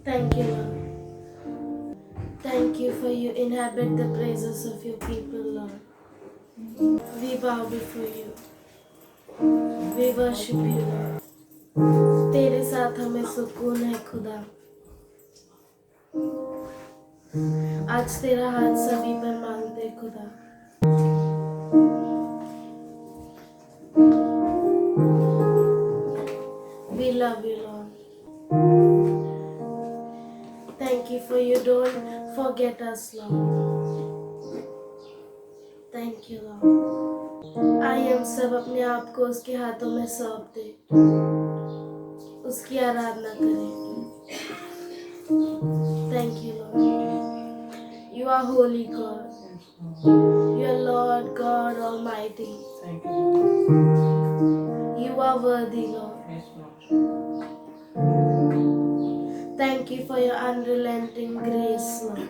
Thank you, Lord. Thank you for you inhabit the praises of your people, Lord. We bow before you. We worship you, Lord. तेरे साथ हमें सुकून है खुदा. आज तेरा हाथ सभी पर मांगते खुदा. We love you, Lord. Thank you for you don't forget us, Lord. Thank you, Lord. आइए हम सब अपने आप को उसके हाथों में सौंप दें. उसकी आराधना करें. Thank you, Lord. You are holy God. You are Lord God Almighty. Thank you. You are worthy, Lord. Yes, Lord. Thank you for your unrelenting grace, Lord.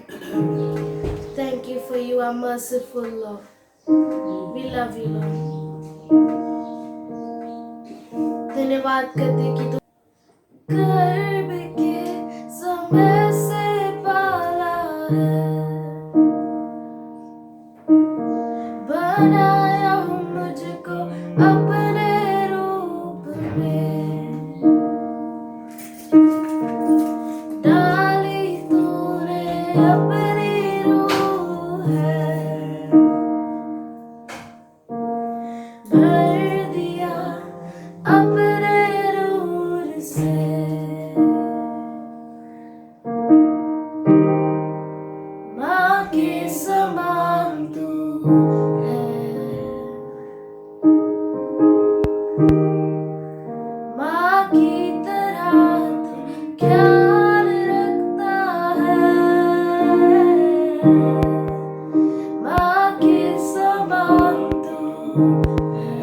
Thank you for you are merciful, Lord. We love you, Lord. धन्यवाद करते कि तू गर्भ के समय से पाला है. बनाया हूँ मुझको अपने रूप में. डाली तूने अपनी रूह है. भर दिया अपने नूर से. माँ के समान तू है. माँ की तरह तू ख्याल रखता है. माँ के समान तू है.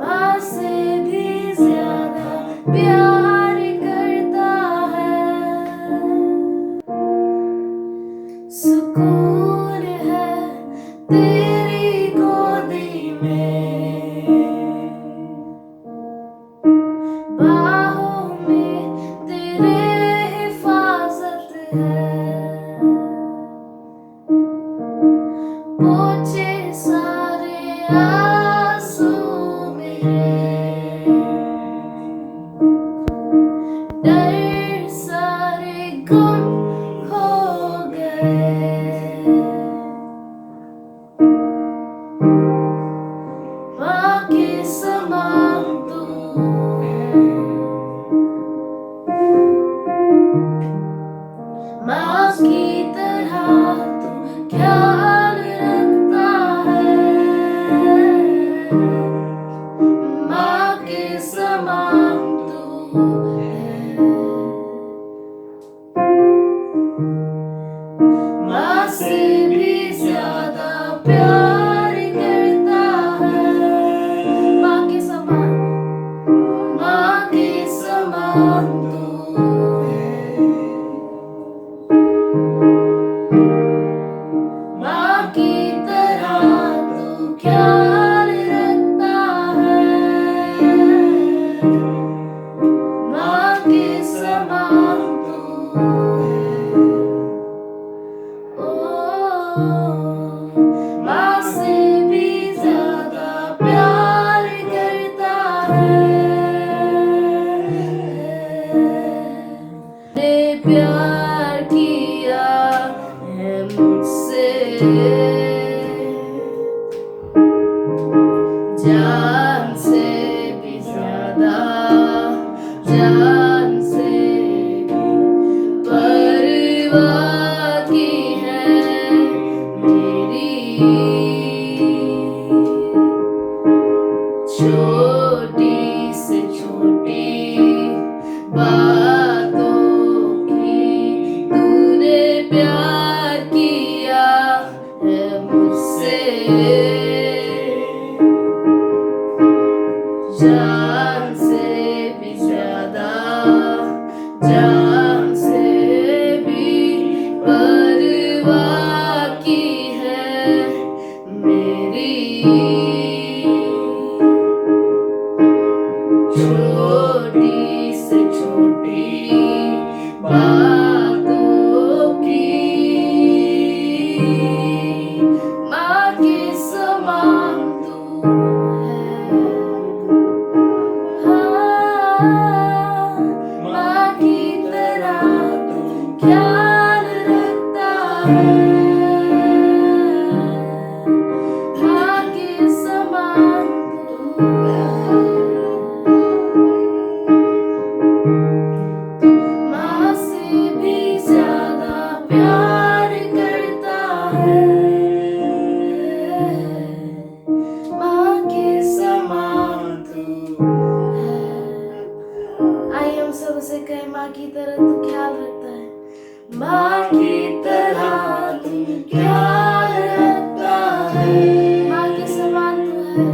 माँ से भी ज्यादा प्यार करता है. सुकून है तेरी गोदी में. बाहों में तेरे हिफाजत है. पोछे सारे आंसू मेरे. डर सारे गुम हो गए. माँ के समान तू है. माँ की तरह तू ख्याल रखता है. माँ के समान तू है. माँ से भी ज्यादा प्यार करता है. माँ के समान. माँ के समान तू है. माँ की तरह तू ख्याल रखता है. माँ के समान तू है. माँ से भी ज्यादा प्यार करता है. ने प्यार किया है मुझसे. जान से भी ज्यादा. जान से भी परवाह की है मेरी. छोटी से छोटी बातों की तूने प्यार किया है मुझसे. जान से छोटी से छोटी बातों की माँ के समान तू है। हाँ, माँ की तरह तू ख्याल रखता है। माँ के समान तू है। माँ से भी ज्यादा प्यार करता है। माँ के समान तू है। आइए हम सब उसे कहें, माँ की तरह तू ख्याल रखता है। माँ की तरह तू ख्याल रखता है। माँ के समान तू है।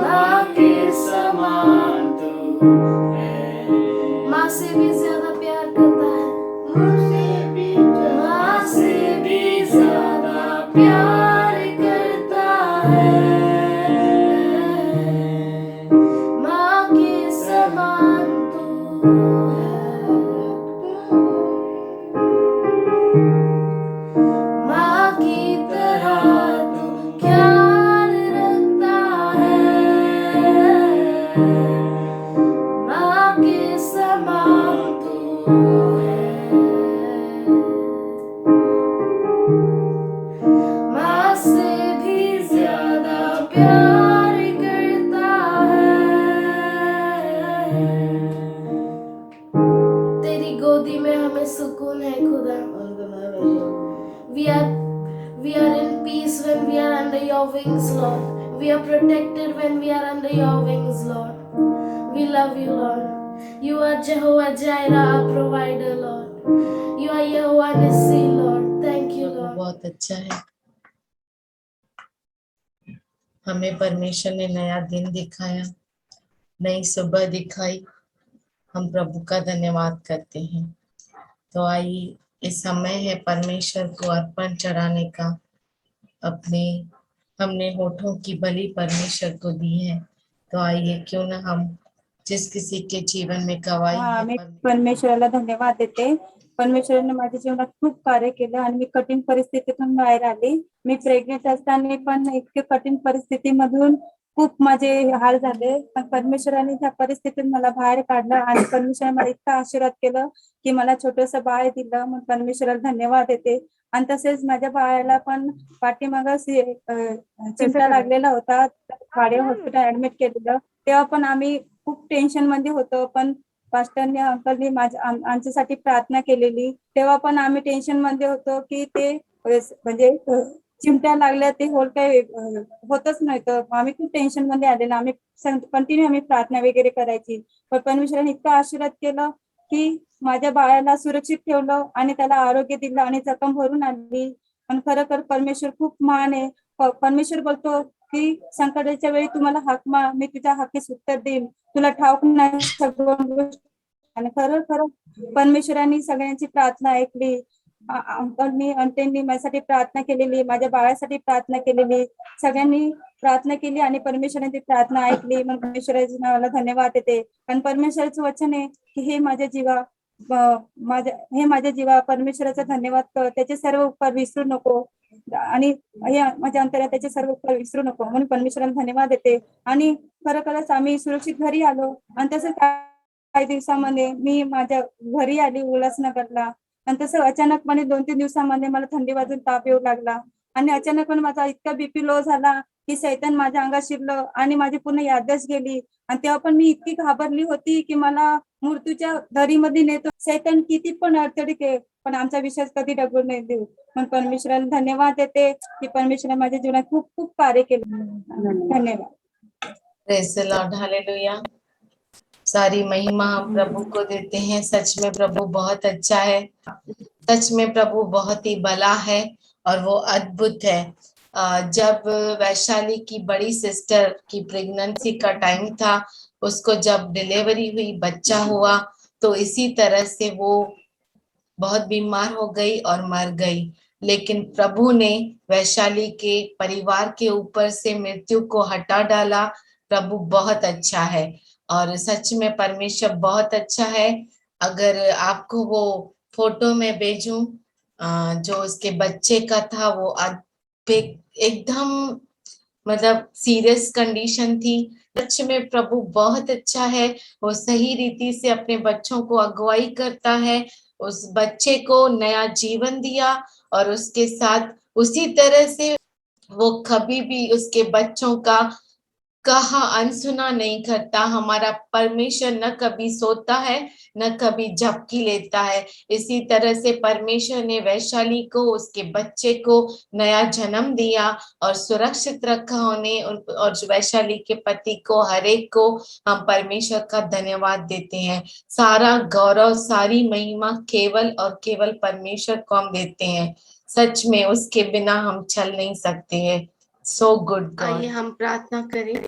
माँ के समान तू है। माँ से भी ज्यादा प्यार करता है। माँ से भी ज्यादा प्यार करता है। माँ के समान तू है। माँ की तरह तू ख्याल रखता है। माँ के समान तू है। माँ से भी ज्यादा प्यार करता है। तेरी गोदी में हमें सुकून है खुदा। We are in peace when we are under your wings, Lord. We are protected when we are under your wings, Lord. We love you, Lord. You are Jehovah Jireh, our provider, Lord. You are Jehovah Nissi, Lord. Thank you, Lord. बहुत अच्छा है। हमें परमेश्वर ने नया दिन दिखाया, नई सुबह दिखाई। हम प्रभु का धन्यवाद करते हैं। तो आइए, इस समय है परमेश्वर को अर्पण चढ़ाने का। अपने हमने होठों की बलि परमेश्वर को दी है, तो आइए क्यों ना हम जिस किसी के जीवन में गवाही है मी परमेश्वराला धन्यवाद देते। परमेश्वराने माझ्या जीवनात खूप कार्य केलं आणि मी कठीण परिस्थितीतून बाहेर आली। मी प्रेग्नेंट असताना पण इतके कठीण परिस्थितीमधून खूप माझे हाल झाले, पण परमेश्वराने त्या परिस्थितीतून मला बाहेर काढलं आणि परमेश्वराने मला इतका आशीर्वाद केलं की मला छोटंसं बाळ दिलं। मग परमेश्वराला धन्यवाद देते। आणि तसेच माझ्या बाळाला पण पाठीमागं चिमटा लागलेला होता, खाडे हॉस्पिटल ऍडमिट केलेलं। तेव्हा पण आम्ही खूप टेन्शन मध्ये होतो, पण पास्टरने अंकलनी आमच्यासाठी प्रार्थना केलेली। तेव्हा पण आम्ही टेन्शन मध्ये होतो की ते म्हणजे चिमट्या लागल्या, ते होल काही होतच नव्हतं। आम्ही खूप टेन्शन मध्ये आलेलो। आम्ही कंटिन्यू आम्ही प्रार्थना वगैरे करायची, पण परमेश्वराने इतकं आशीर्वाद केलं की माझ्या बाळाला सुरक्षित ठेवलं आणि त्याला आरोग्य दिलं आणि जखम भरून आली। पण खरोखर परमेश्वर खूप महान आहे। परमेश्वर बोलतो की संकटाच्या वेळी तुम्हाला हाक मार, मी तुझ्या हाकेस उत्तर देईन, तुला ठाऊक नाही सगळं गोष्ट। आणि खरं परमेश्वरांनी सगळ्यांची प्रार्थना ऐकली। अंकलनी अंटेंनी माझ्यासाठी प्रार्थना केलेली, माझ्या बाळासाठी प्रार्थना केलेली, सगळ्यांनी प्रार्थना केली आणि परमेश्वरांची प्रार्थना ऐकली। मग परमेश्वराच्या नावाला धन्यवाद देते। कारण परमेश्वराचं वचन आहे की हे माझ्या जीवा परमेश्वराचा धन्यवाद कर, त्याचे सर्व उपकार विसरू नको आणि माझ्या अंतरात त्याचे सर्व उपकार विसरू नको, म्हणून परमेश्वराला धन्यवाद देते। आणि खरोखरच आम्ही सुरक्षित घरी आलो। आणि तसं काही दिवसामध्ये मी माझ्या घरी आली उल्हासनगरला। आणि तसं अचानकपणे 2-3 दिवसामध्ये मला थंडी वाजून ताप येऊ लागला आणि अचानकपणे माझा इतका बीपी लो झाला की सैतान माझ्या अंगात शिरलं आणि माझी पूर्ण याददाश्त गेली। आणि तेव्हा पण मी इतकी घाबरली होती की मला मृत्यूच्या दरीमध्ये नेतो। सैतान किती पण अडचणी पण आमचा विश्वास कधी डगू नाही देऊ। पण परमेश्वराला धन्यवाद देते की परमेश्वराने माझ्या जीवनात खूप खूप कार्य केले। धन्यवाद। Praise the Lord, hallelujah. सारी महिमा हम प्रभु को देते हैं। सच में प्रभु बहुत अच्छा है, सच में प्रभु बहुत ही भला है और वो अद्भुत है। जब वैशाली की बड़ी सिस्टर की प्रेगनेंसी का टाइम था, उसको जब डिलीवरी हुई, बच्चा हुआ, तो इसी तरह से वो बहुत बीमार हो गई और मर गई। लेकिन प्रभु ने वैशाली के परिवार के ऊपर से मृत्यु को हटा डाला। प्रभु बहुत अच्छा है। और सच में परमेश्वर बहुत अच्छा है। अगर आपको वो फोटो में भेजूं जो उसके बच्चे का था, वो एकदम मतलब सीरियस कंडीशन थी। सच में प्रभु बहुत अच्छा है, वो सही रीति से अपने बच्चों को अगुवाई करता है। उस बच्चे को नया जीवन दिया और उसके साथ उसी तरह से वो कभी भी उसके बच्चों का कहा अनसुना नहीं करता। हमारा परमेश्वर न कभी सोता है न कभी झपकी लेता है। इसी तरह से परमेश्वर ने वैशाली को, उसके बच्चे को नया जन्म दिया और सुरक्षित रखा उन्हें, और वैशाली के पति को, हर एक को हम परमेश्वर का धन्यवाद देते हैं। सारा गौरव, सारी महिमा केवल और केवल परमेश्वर को हम देते हैं। सच में उसके बिना हम चल नहीं सकते हैं। सो गुड आइए गॉड। हम प्रार्थना करें।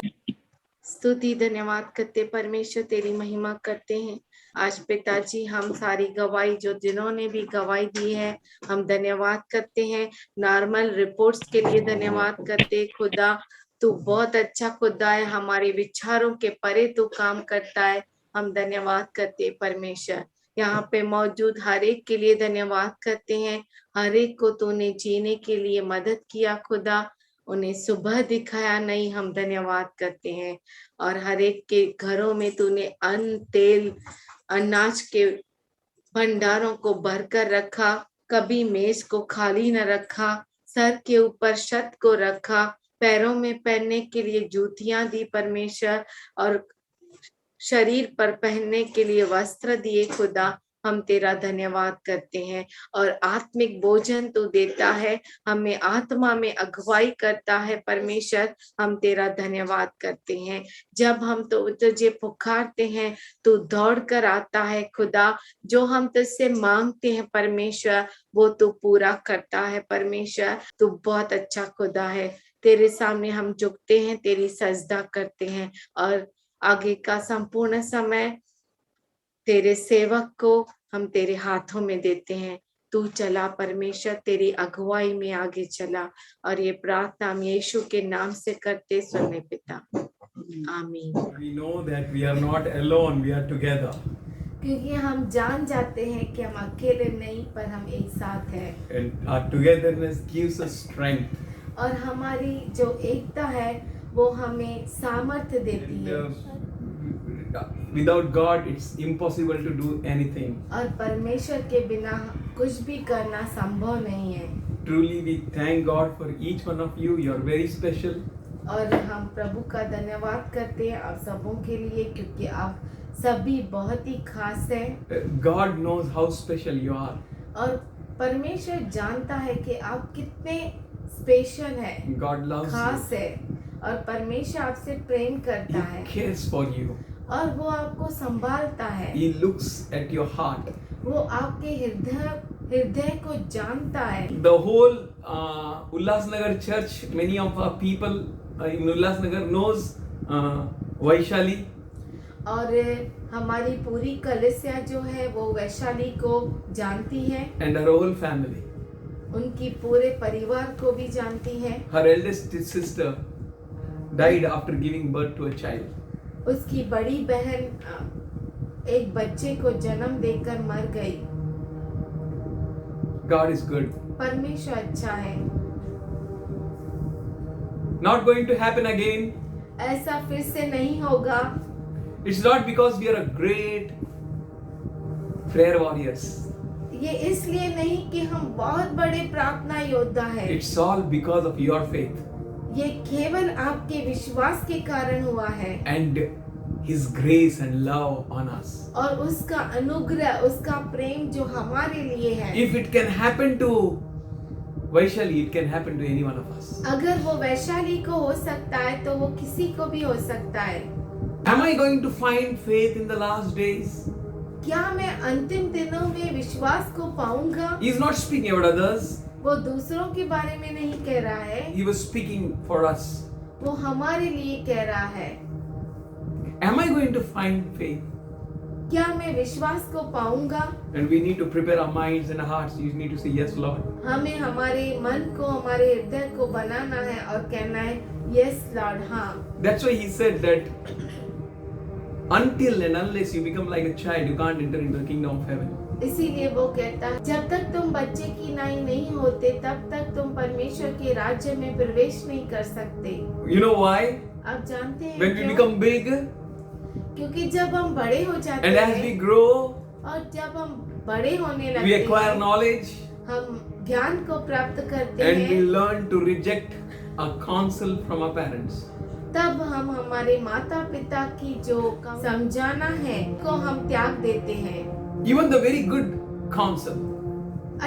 स्तुति धन्यवाद करते परमेश्वर, तेरी महिमा करते हैं। आज पिताजी हम सारी गवाही जो जिन्होंने भी गवाही दी है, हम धन्यवाद करते हैं। नॉर्मल रिपोर्ट्स के लिए धन्यवाद करते खुदा, तू बहुत अच्छा खुदा है, हमारे विचारों के परे तू काम करता है। हम धन्यवाद करते परमेश्वर। यहाँ पे मौजूद हर एक के लिए धन्यवाद करते हैं। हर एक को तूने जीने के लिए मदद किया खुदा, उन्हें सुबह दिखाया नहीं, हम धन्यवाद करते हैं। और हर एक के घरों में तूने अन्न, तेल, अनाज के भंडारों को भरकर रखा, कभी मेज को खाली न रखा। सर के ऊपर छत को रखा, पैरों में पहनने के लिए जूतियां दी परमेश्वर, और शरीर पर पहनने के लिए वस्त्र दिए खुदा। हम तेरा धन्यवाद करते हैं। और आत्मिक भोजन तू देता है, हमें आत्मा में अगुवाई करता है परमेश्वर, हम तेरा धन्यवाद करते हैं। जब हम तो तुझे पुकारते हैं, तू दौड़ कर आता है खुदा। जो हम तुझसे मांगते हैं परमेश्वर, वो तू पूरा करता है परमेश्वर। तू बहुत अच्छा खुदा है। तेरे सामने हम झुकते हैं, तेरी सजदा करते हैं, और आगे का संपूर्ण समय तेरे सेवक को हम तेरे हाथों में देते हैं। तू चला परमेश्वर, तेरी अगुवाई में आगे चला। और ये प्रार्थना हम यीशु के नाम से करते सुने पिता, आमीन। We know that we are not alone, we are together. क्योंकि हम जान जाते हैं कि हम अकेले नहीं, पर हम एक साथ हैं। And our togetherness gives us strength. और हमारी जो एकता है वो हमें सामर्थ्य देती And है। without God, it's impossible to do anything. और परमेश्वर के बिना कुछ भी करना संभव नहीं है। Truly, we thank God for each one of you. You are very special. और हम प्रभु का धन्यवाद करते हैं आप सबों के लिए, क्योंकि आप सभी बहुत ही खास हैं। God knows how special you are. और परमेश्वर जानता है कि आप कितने स्पेशल हैं, God loves खास you. है। और परमेश्वर आपसे प्रेम करता है, He cares for you. और वो आपको संभालता है। He looks at your heart. वो आपके हृदय को जानता है। The whole Ulhasnagar church, many of our people in Ulhasnagar knows Vaishali. और हमारी पूरी कलीसिया जो है वो वैशाली को जानती है, And her whole family. उनकी पूरे परिवार को भी जानती है। Her eldest sister died after giving birth to a child. उसकी बड़ी बहन एक बच्चे को जन्म देकर मर गई। God is good. परमेश्वर अच्छा है। Not going to happen again. ऐसा फिर से नहीं होगा। It's not because we are a great prayer warriors. ये इसलिए नहीं कि हम बहुत बड़े प्रार्थना योद्धा हैं। It's all because of your faith ये केवल आपके विश्वास के कारण हुआ है, and His grace and love on us. और उसका अनुग्रह, उसका प्रेम जो हमारे लिए है। If it can happen to Vaishali, it can happen to any one of us. अगर वो वैशाली को हो सकता है तो वो किसी को भी हो सकता है। Am I going to find faith in the last days? क्या मैं अंतिम दिनों में विश्वास को पाऊंगा? He is not speaking about others. वो दूसरों के बारे में नहीं कह रहा है, He was speaking for us. वो हमारे लिए कह रहा है। Am I going to find faith? क्या मैं विश्वास को पाऊंगा? And we need to prepare our minds and our hearts. You need to say, yes, Lord. हमें हमारे मन को, हमारे हृदय को बनाना है और कहना है, यस लॉर्ड, हाँ। That's why He said that until and unless you become like a child, you can't enter into the kingdom of heaven. इसीलिए वो कहता है जब तक तुम बच्चे की नहीं होते तब तक तुम परमेश्वर के राज्य में प्रवेश नहीं कर सकते। You know why? आप जानते हैं When we क्यों? become big क्योंकि जब हम बड़े हो जाते and as हैं we grow, और जब हम बड़े होने we लगते acquire हैं, knowledge हम ज्ञान को प्राप्त करते and we हैं, learn to reject a counsel from our parents. तब हम हमारे माता पिता की जो समझाना है को हम त्याग देते हैं। Even the very good counsel,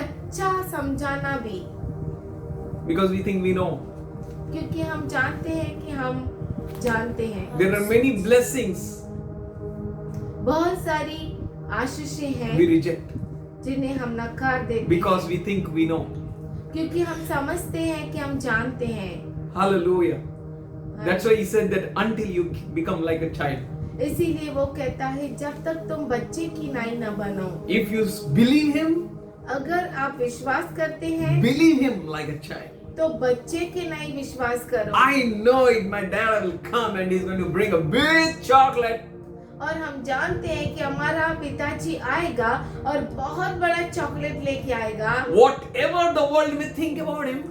अच्छा समझाना भी, because we think we know. क्योंकि हम जानते हैं कि हम जानते हैं। There are many blessings बहुत सारी आशीषें हैं we reject जिन्हें हम नकार देते because हैं, we think we know. क्योंकि हम समझते हैं कि हम जानते हैं। Hallelujah. That's why he said that until you become like a child. इसीलिए वो कहता है जब तक तुम बच्चे की नाई न बनो। If you believe him, अगर आप विश्वास करते हैं believe him like a child. तो बच्चे के नहीं विश्वास करो। I know it, my dad will come and he's going to bring a big chocolate. और हम जानते हैं कि हमारा पिताजी आएगा और बहुत बड़ा चॉकलेट लेके आएगा। Whatever the world may think about him,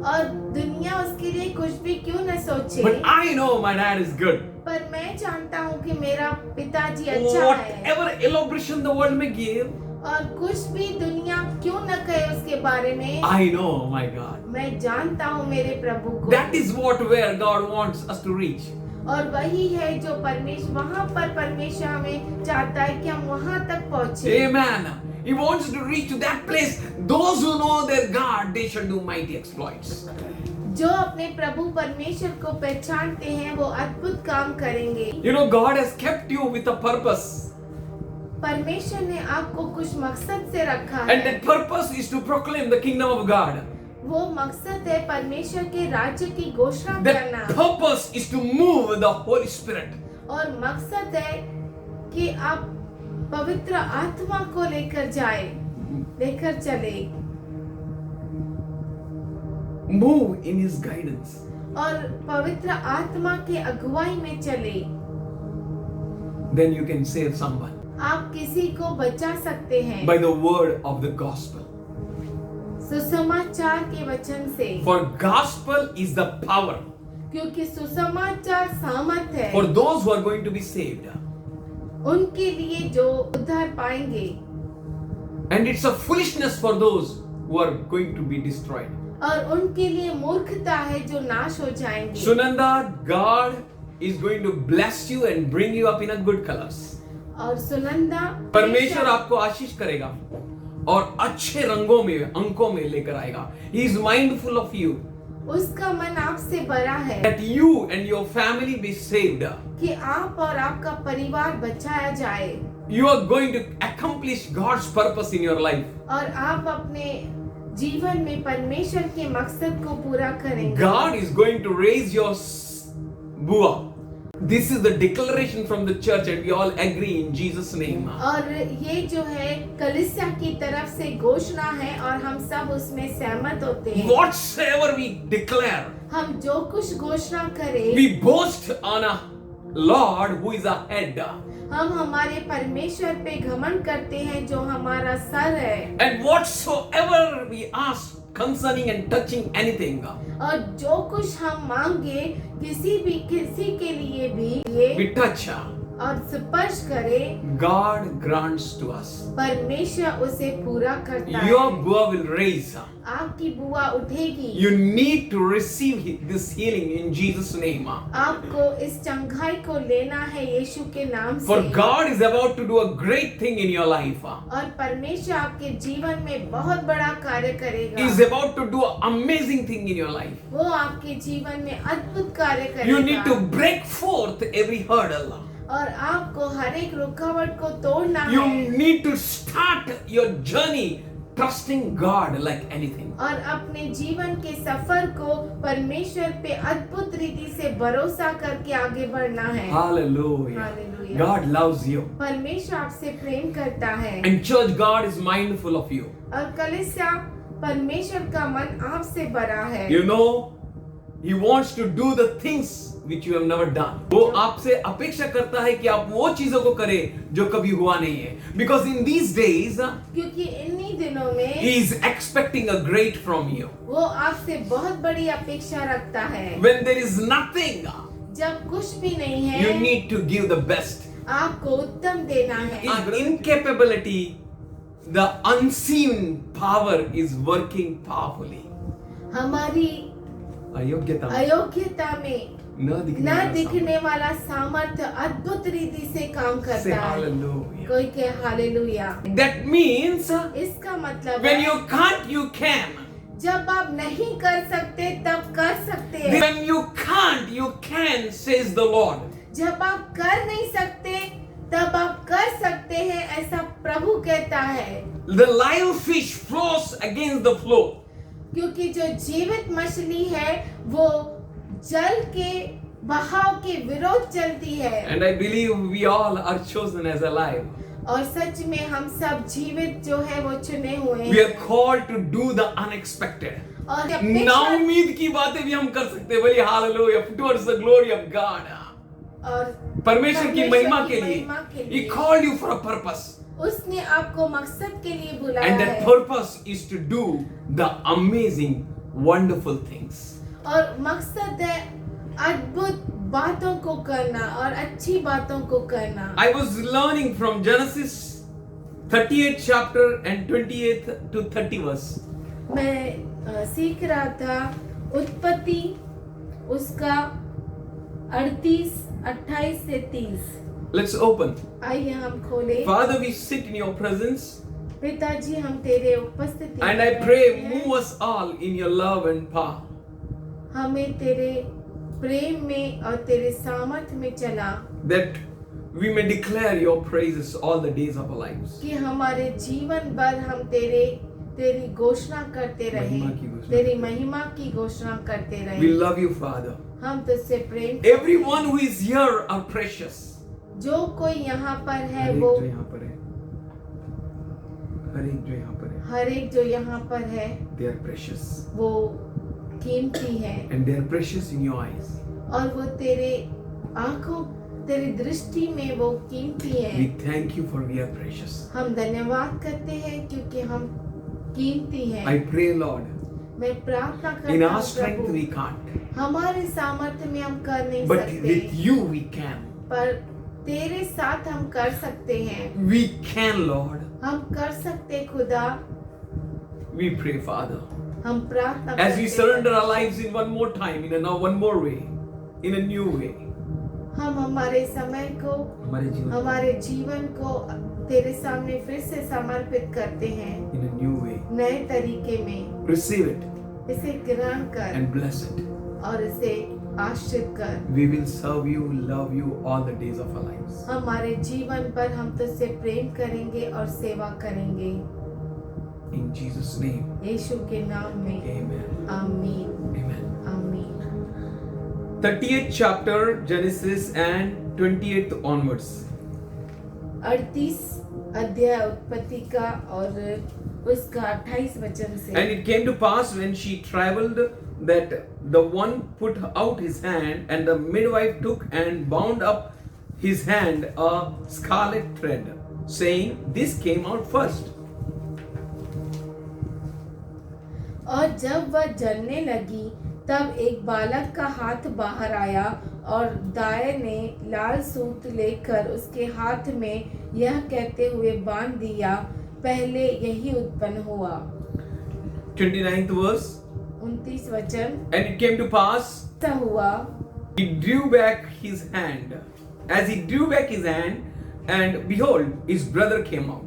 और दुनिया उसके लिए कुछ भी क्यों न सोचे, but I know my dad is good. पर मैं जानता हूँ कि मेरा पिताजी अच्छा है। Whatever elaboration the world may give, और कुछ भी दुनिया क्यों न कहे उसके बारे में, I know my God. मैं जानता हूँ मेरे प्रभु को। That is where God wants us to reach. और वही है जो वहाँ पर परमेश्वर हमें चाहता है कि हम वहाँ तक पहुँचे। Amen. He wants to reach to that place. Those who know their God, they shall do mighty exploits. जो अपने प्रभु परमेश्वर को पहचानते हैं वो अद्भुत काम करेंगे। You know, God has kept you with a purpose. परमेश्वर ने आपको कुछ मकसद से रखा And है। that purpose is to proclaim the kingdom of God. वो मकसद है परमेश्वर के राज्य की घोषणा That करना। purpose is to move the Holy Spirit. और मकसद है कि आप पवित्र आत्मा को लेकर चले, Move in His guidance. और पवित्र आत्मा के अगुवाई में चले। Then you can save someone आप किसी को बचा सकते हैं by the word of the gospel. सुसमाचार के वचन से, For gospel is the power क्योंकि सुसमाचार सामर्थ है for those who are going to be saved. उनके लिए जो उद्धार पाएंगे, And it's a foolishness for those who are going to be destroyed. और उनके लिए मूर्खता है जो नाश हो जाएंगे। Sunanda, God is going to bless you and bring you up in a good colors. और सुनंदा, परमेश्वर आपको आशीष करेगा और अच्छे रंगों में, अंकों में लेकर आएगा. He is mindful of you. उसका मन आपसे बड़ा है That you and your family be saved. कि आप और आपका परिवार बचाया जाए, You are going to accomplish God's purpose in your life. और आप अपने जीवन में परमेश्वर के मकसद को पूरा करेंगे। God is going to raise your Bua. This is the declaration from the church and we all agree in Jesus' name. और ये जो है कलीसिया की तरफ से घोषणा है और हम सब उसमें सहमत होते हैं। Whatsoever we declare, हम जो कुछ घोषणा करें, we boast on a Lord who is a head. हम हमारे परमेश्वर पे घमंड करते हैं जो हमारा सर है। And whatsoever we ask concerning and touching anything, और जो कुछ हम मांगे किसी के लिए भी ये we touch, और स्पर्श करे, God grants to us. परमेश्वर उसे पूरा करता Your है। Bua will raise. आपकी बुआ उठेगी। You need to receive this healing in Jesus' name. आपको इस चंगाई को लेना है यीशु के नाम For से। God is about to do a great thing in your life. और परमेश्वर आपके जीवन में बहुत बड़ा कार्य He करेगा। is about to do an amazing thing in your life. वो आपके जीवन में अद्भुत कार्य You need to करेगा। break forth every hurdle. और आपको हर एक रुकावट को तोड़ना You है need to start your journey trusting God like anything. और अपने जीवन के सफर को परमेश्वर पे अद्भुत रीति से भरोसा करके आगे बढ़ना है। Hallelujah. Hallelujah. God loves you. परमेश्वर आपसे प्रेम करता है। And church, God is mindful of you. और कलीसिया, परमेश्वर का मन आपसे बड़ा है। You know, He wants to do the things which you have never done. वो आपसे अपेक्षा करता है कि आप वो चीजों को करें जो कभी हुआ नहीं है. Because in these days, क्योंकि इन्हीं दिनों में He is expecting a great from you. वो आपसे बहुत बड़ी अपेक्षा रखता है. When there is nothing, जब कुछ भी नहीं है, you need to give the best. आपको उत्तम देना है. In incapability, the unseen power is working powerfully. हमारी अयोग्यता में न दिखने वाला वाला सामर्थ्य अद्भुत रीति से काम Say करता है. hallelujah. कोई के हालेलुया. That means इसका मतलब when है you can't, you can. जब आप नहीं कर सकते तब कर सकते हैं. When you can't, you can, says the Lord. जब आप कर नहीं सकते तब आप कर सकते हैं, ऐसा प्रभु कहता है. The live fish flows against the flow. क्योंकि जो जीवित मछली है वो जल के बहाव के विरोध चलती है. And I believe we all are chosen as alive. और सच में हम सब जीवित जो है वो चुने हुए We are हैं. called to do the unexpected. और नाउमीद की बातें भी हम कर सकते हैं. बोलिए hallelujah, towards the glory of God. और परमेश्वर की महिमा के महिमा के लिए. He लिए. called you for a purpose. उसने आपको मकसद के लिए बुलाया And that है. purpose is to do the amazing, wonderful things. और मकसद है अद्भुत बातों को करना और अच्छी बातों को करना. I was learning from Genesis 38th chapter and 28th to 30 verse. मैं सीख रहा था उत्पत्ति उसका 38, 28 से 30. Let's open. आइए हम खोले. Father, we sit in your presence पिताजी हम तेरे उपस्थिति and में I बैठे pray हैं. move us all in your love and power. हमें तेरे प्रेम में और तेरे सामर्थ्य में चला That we may declare your praises all the days of our lives. कि हमारे जीवन भर हम तेरी घोषणा करते रहे. महिमा की घोषणा. तेरी महिमा की घोषणा करते रहे. We love you, Father. हम तुझसे प्रेम. Everyone who is here are precious. जो कोई यहाँ पर है हर एक वो जो यहाँ पर है, हर एक जो यहाँ पर है, हर एक जो यहाँ पर है they are precious. वो कीमती है. And they are precious in your eyes. और वो तेरे आंखों तेरी दृष्टि में वो कीमती है. We thank you for we are precious. हम धन्यवाद करते हैं क्योंकि हम कीमती हैं. I pray, Lord, मैं प्रार्थना in करता our हूँ strength प्रभु, we can't, हमारे सामर्थ्य में हम कर नहीं but सकते with you we can. पर तेरे साथ हम कर सकते हैं. We can, Lord. हम कर सकते खुदा. We pray, Father, हम प्रार्थना as we करते surrender हैं. our lives in one more time, in one more way, in a new way. हम हमारे समय को हमारे जीवन को तेरे सामने फिर से समर्पित करते हैं. in a new way. नए तरीके में Receive it इसे ग्रहण कर and bless it. और इसे आश्रित कर. We will serve you, love you all the days of our lives. हमारे जीवन पर हम तुझसे प्रेम करेंगे और सेवा करेंगे. In Jesus' name, यीशु के नाम में amen. आमीन. Amen. आमीन. 38th chapter, Genesis, and 28th onwards. 38 अध्याय उत्पत्ति का और उसका 28 वचन से. And it came to pass when she traveled that the one put out his hand, and the midwife took and bound up his hand a scarlet thread, saying, "This came out first." और जब वह जलने लगी तब एक बालक का हाथ बाहर आया और दाए ने लाल सूत लेकर उसके हाथ में यह कहते हुए बांध दिया, पहले यही उत्पन्न हुआ. 29th verse. 29 वचन. And it came to pass, ऐसा हुआ he drew back his hand. As he drew back his hand, and behold, his brother came out.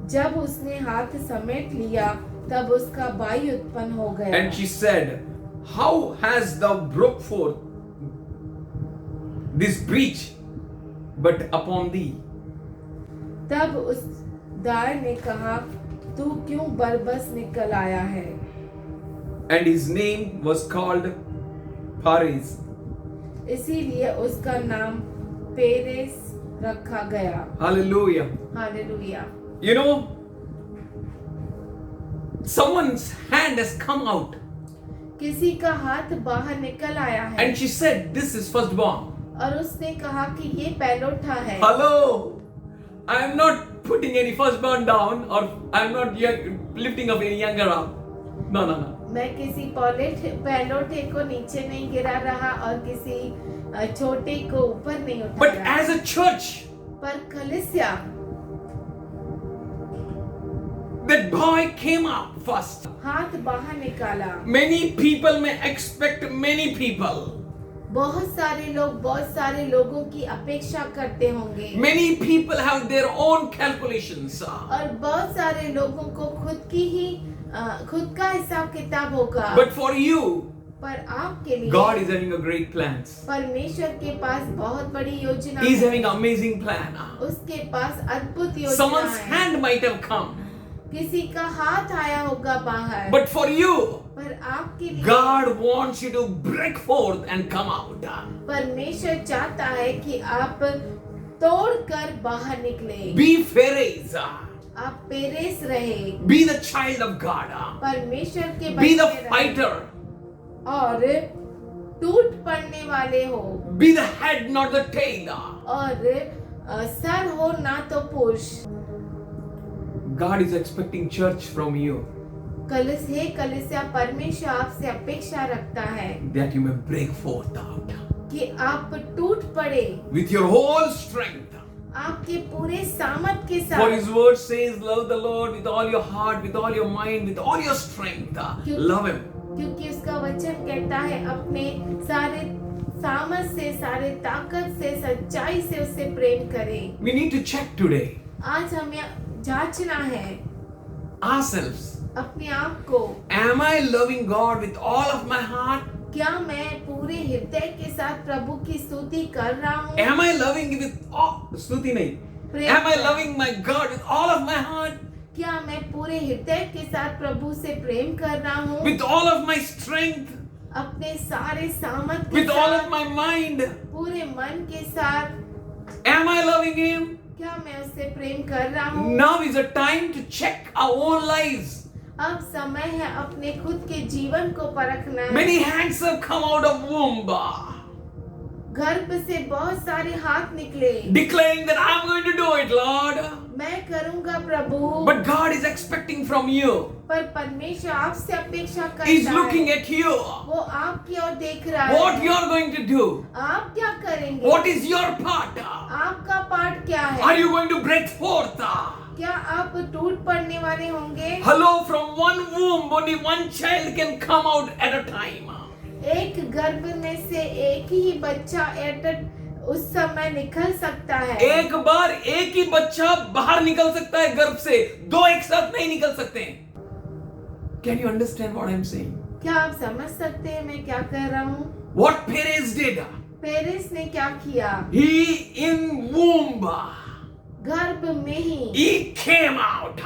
जब उसने हाथ समेट लिया तब उसका भाई उत्पन्न हो गया. And she said, "How hast thou broke forth this breach but upon thee?" तब उस दाए ने कहा, तू क्यों बरबस निकल आया है. And his name was called Perez. इसीलिए उसका नाम पेरेस रखा गया. Hallelujah. Hallelujah. You know, someone's hand has come out. किसी का हाथ बाहर निकल आया है And she said, this is firstborn. और उसने कहा कि ये पहलोठा है। Hello. I am not putting any firstborn down or I am not lifting up any younger up. No, no, no. मैं किसी पहलोठे को नीचे नहीं गिरा रहा और किसी छोटे को ऊपर नहीं उठा But रहा। as a church, पर कलीसिया, that boy came up first. हाथ बाहर निकाला। Many people may expect many people. बहुत सारे लोग बहुत सारे लोगों की अपेक्षा करते होंगे Many people have their own calculations. और बहुत सारे लोगों को खुद का हिसाब किताब होगा। But for you, पर आपके लिए God is having a great plans. परमेश्वर के पास बहुत बड़ी योजना He is है। having an amazing plan. उसके पास अद्भुत योजना Someone's है। hand might have come. किसी का हाथ आया होगा बाहर, But for you, पर आपके लिए God wants you to break forth and come out. परमेश्वर चाहता है कि आप तोड़कर बाहर निकले। Be Phares. आप पेरेस रहे, Be the child of God. परमेश्वर के Be the बच्चे रहे fighter. और टूट पड़ने वाले हो Be the head, not the tail. और सर हो ना तो पुरुष। God is expecting church from you कलीसिया परमेश्वर आपसे अपेक्षा रखता है that you may break forth out कि आप टूट पड़े with your whole strength. आपके पूरे सामर्थ के For साथ। His word says, love the Lord with all your heart, with all your mind, with all your strength. Love Him. क्योंकि उसका वचन कहता है अपने सारे सामर्थ से, सारे ताकत से, सच्चाई से उससे प्रेम करें। We need to check today आज हमें जांचना है ourselves. अपने आप को, Am I loving God with all of my heart? क्या मैं पूरे हृदय के साथ प्रभु की स्तुति कर रहा हूँ? Am I loving with all? स्तुति नहीं. प्रेम Am I कर- loving my God with all of my heart? क्या मैं पूरे हृदय के साथ प्रभु से प्रेम कर रहा हूँ? With all of my strength? अपने सारे सामर्थ के With all of साथ, my mind? पूरे मन के साथ, Am I loving Him? क्या मैं उससे प्रेम कर रहा हूँ? Now is a time to check our own lives. अब समय है अपने खुद के जीवन को परखना है। Many hands have come out of womb, गर्भ से बहुत सारे हाथ निकले, declaring that I'm going to do it, Lord. मैं करूँगा प्रभु। But God is expecting from you. पर परमेश्वर आपसे अपेक्षा He's करता looking है। at you. वो आपकी ओर देख रहा है। What you're going to do? आप क्या करेंगे? What is your part? आपका पार्ट क्या है? Are you going to break forth? क्या आप टूट पड़ने वाले होंगे? Hello, from one womb, only one child can come out at a time. एक गर्भ में से एक ही बच्चा उस समय निकल सकता है। एक बार एक ही बच्चा बाहर निकल सकता है गर्भ से, दो एक साथ नहीं निकल सकते। Can you understand what I'm saying? क्या आप समझ सकते हैं मैं क्या कह रहा हूँ? What Perez did? पेरिस ने क्या किया? He in womb, गर्भ में ही he came out.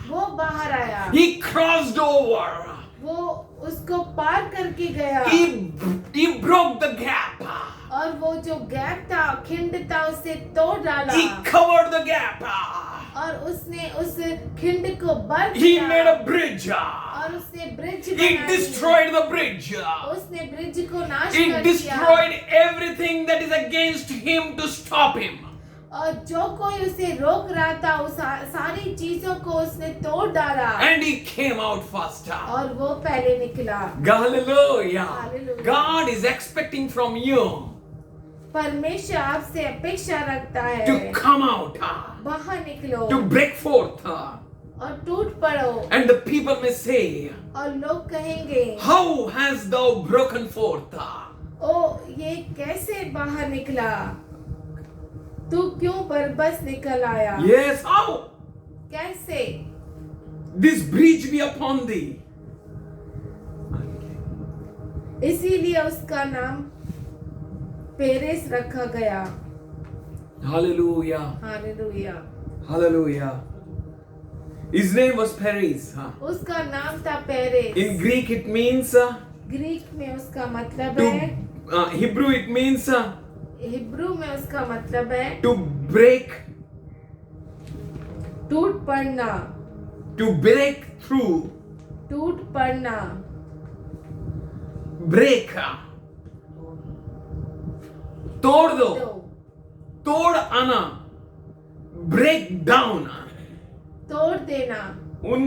वो बाहर आया, He crossed over. वो उसको पार करके गया He broke the gap. और वो जो गैप था, खिंड था, उसे तोड़ डाला He covered the gap. और उसने उस खिंड को भर He दिया made a bridge. और उसने ब्रिज He बनाई। destroyed the bridge. उसने ब्रिज को नाश He कर दिया destroyed everything that is against him to stop him. और जो कोई उसे रोक रहा था उस सारी चीजों को उसने तोड़ डाला And he came out faster. और वो पहले निकला। Hallelujah. Hallelujah. God is expecting from you परमेश्वर आपसे अपेक्षा रखता है to come out, बाहर निकलो to break forth. और टूट पड़ो। And the people may say, और लोग कहेंगे, how hast thou broken forth? ओ ये कैसे बाहर निकला? तू क्यों बरबस निकल आया? Yes, how? कैसे? This bridge be upon thee. इसीलिए उसका नाम पेरेस रखा गया। Hallelujah. Hallelujah. Hallelujah. His name was Perez. उसका नाम था Perez. In Greek it means, Greek में उसका मतलब to, है, Hebrew it means हिब्रू में उसका मतलब है to break, टूट पड़ना, to break through. टूट पड़ना। ब्रेक, तोड़ दो, तोड़ आना, ब्रेक डाउन, तोड़ देना, उन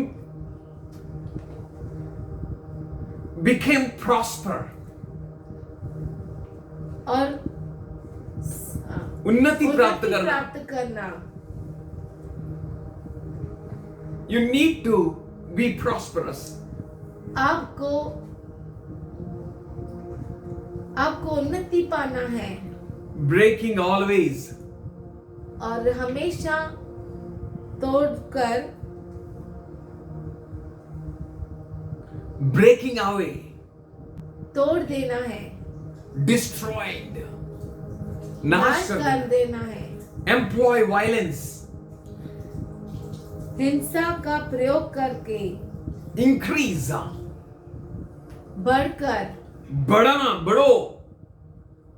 became prosper, और उन्नति प्राप्त उन्नति करना. प्राप्त करना. You need to be prosperous. आपको उन्नति पाना है, Breaking always, और हमेशा तोड़कर, breaking away, तोड़ देना है, destroyed, नाश नाश कर कर देना है, employ violence, हिंसा का प्रयोग करके, increase, बढ़कर. बढ़ाना, बढ़ो.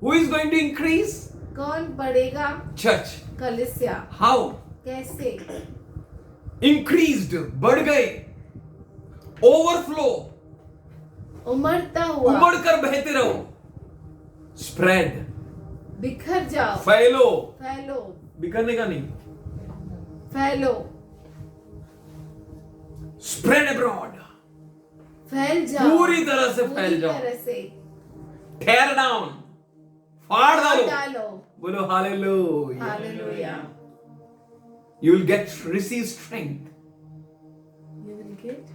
Who is going to increase? कौन बढ़ेगा? Church. कलीसिया. How? कैसे? Increased, बढ़ गए. Overflow, उमड़ता हुआ, उमड़ कर बहते रहो. Spread, बिखर जाओ, फैलो. फैलो, बिखरने का नहीं. फैलो, Spread abroad, फैल जाओ, पूरी तरह से फैल पूरी जाओ. तरह से Tear down, फाड़ डालो. डालो. बोलो hallelujah. Hallelujah. You will receive strength. You will get.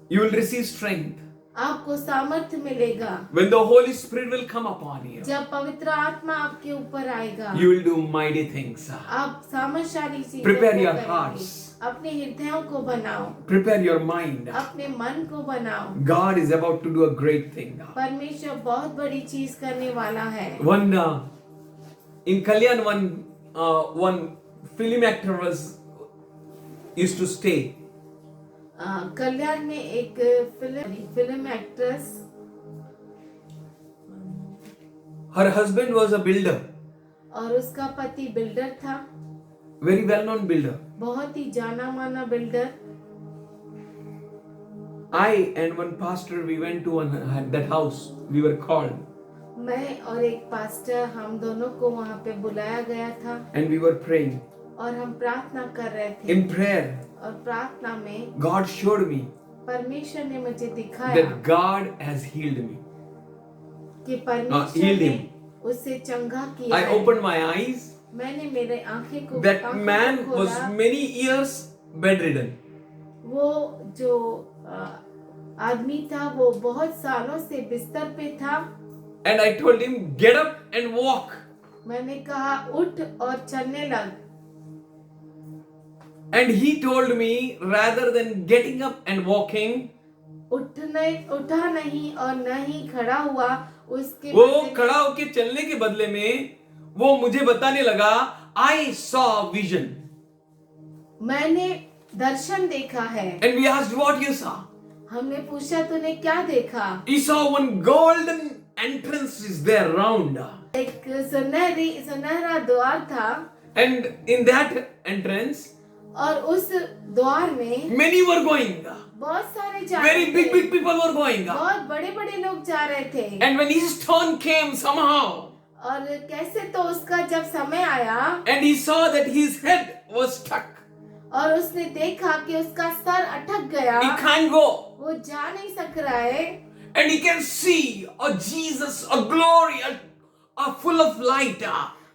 You will receive strength आपको सामर्थ्य मिलेगा when the Holy Spirit will come upon you. जब पवित्र आत्मा आपके ऊपर आएगा. You will do mighty things. आप सामर्थशाली चीजों Prepare को your करेंगे. hearts. अपने हृदयों को बनाओ, Prepare your mind. अपने मन को बनाओ. God is about to do a great thing. परमेश्वर बहुत बड़ी चीज करने वाला है. One in Kalyan, one film actor used to stay. कल्याण में एक film actress, Her husband was a builder, और उसका पति बिल्डर था, very well known builder. बहुत ही जाना माना builder. I and one pastor, we went to that house. We were called मैं और एक पास्टर, हम दोनों को वहाँ पे बुलाया गया था, and we were praying. और हम प्रार्थना कर रहे थे. In prayer, और प्रार्थना में God showed me परमेश्वर ने मुझे दिखाया that God has healed me. कि परमेश्वर healed ने him. उसे चंगा किया I है. opened my eyes. मैंने मेरे आंखें को That man was खोला. many years bedridden. वो जो आदमी था वो बहुत सालों से बिस्तर पे था. And I told him, get up and walk. मैंने कहा उठ और चलने लग. And he told me, rather than getting up and walking, उठा नहीं और न ही खड़ा हुआ, उसके वो बदले में खड़ा होके चलने के बदले में वो मुझे बताने लगा, I saw vision. मैंने दर्शन देखा है. And we asked, what you saw? हमने पूछा तूने क्या देखा? He saw one golden entrance is there round. एक सुनहरा द्वार था, And in that entrance, और उस द्वार में many were going. बहुत सारे जा Very रहे big, थे. big people were going. बहुत बड़े बड़े लोग जा रहे थे. And when his turn came somehow, और कैसे तो उसका जब समय आया, and he saw that his head was stuck. और उसने देखा कि उसका सर अटक गया, He can't go. वो जा नहीं सक रहा है. And he can see a Jesus, a glory, a full of light.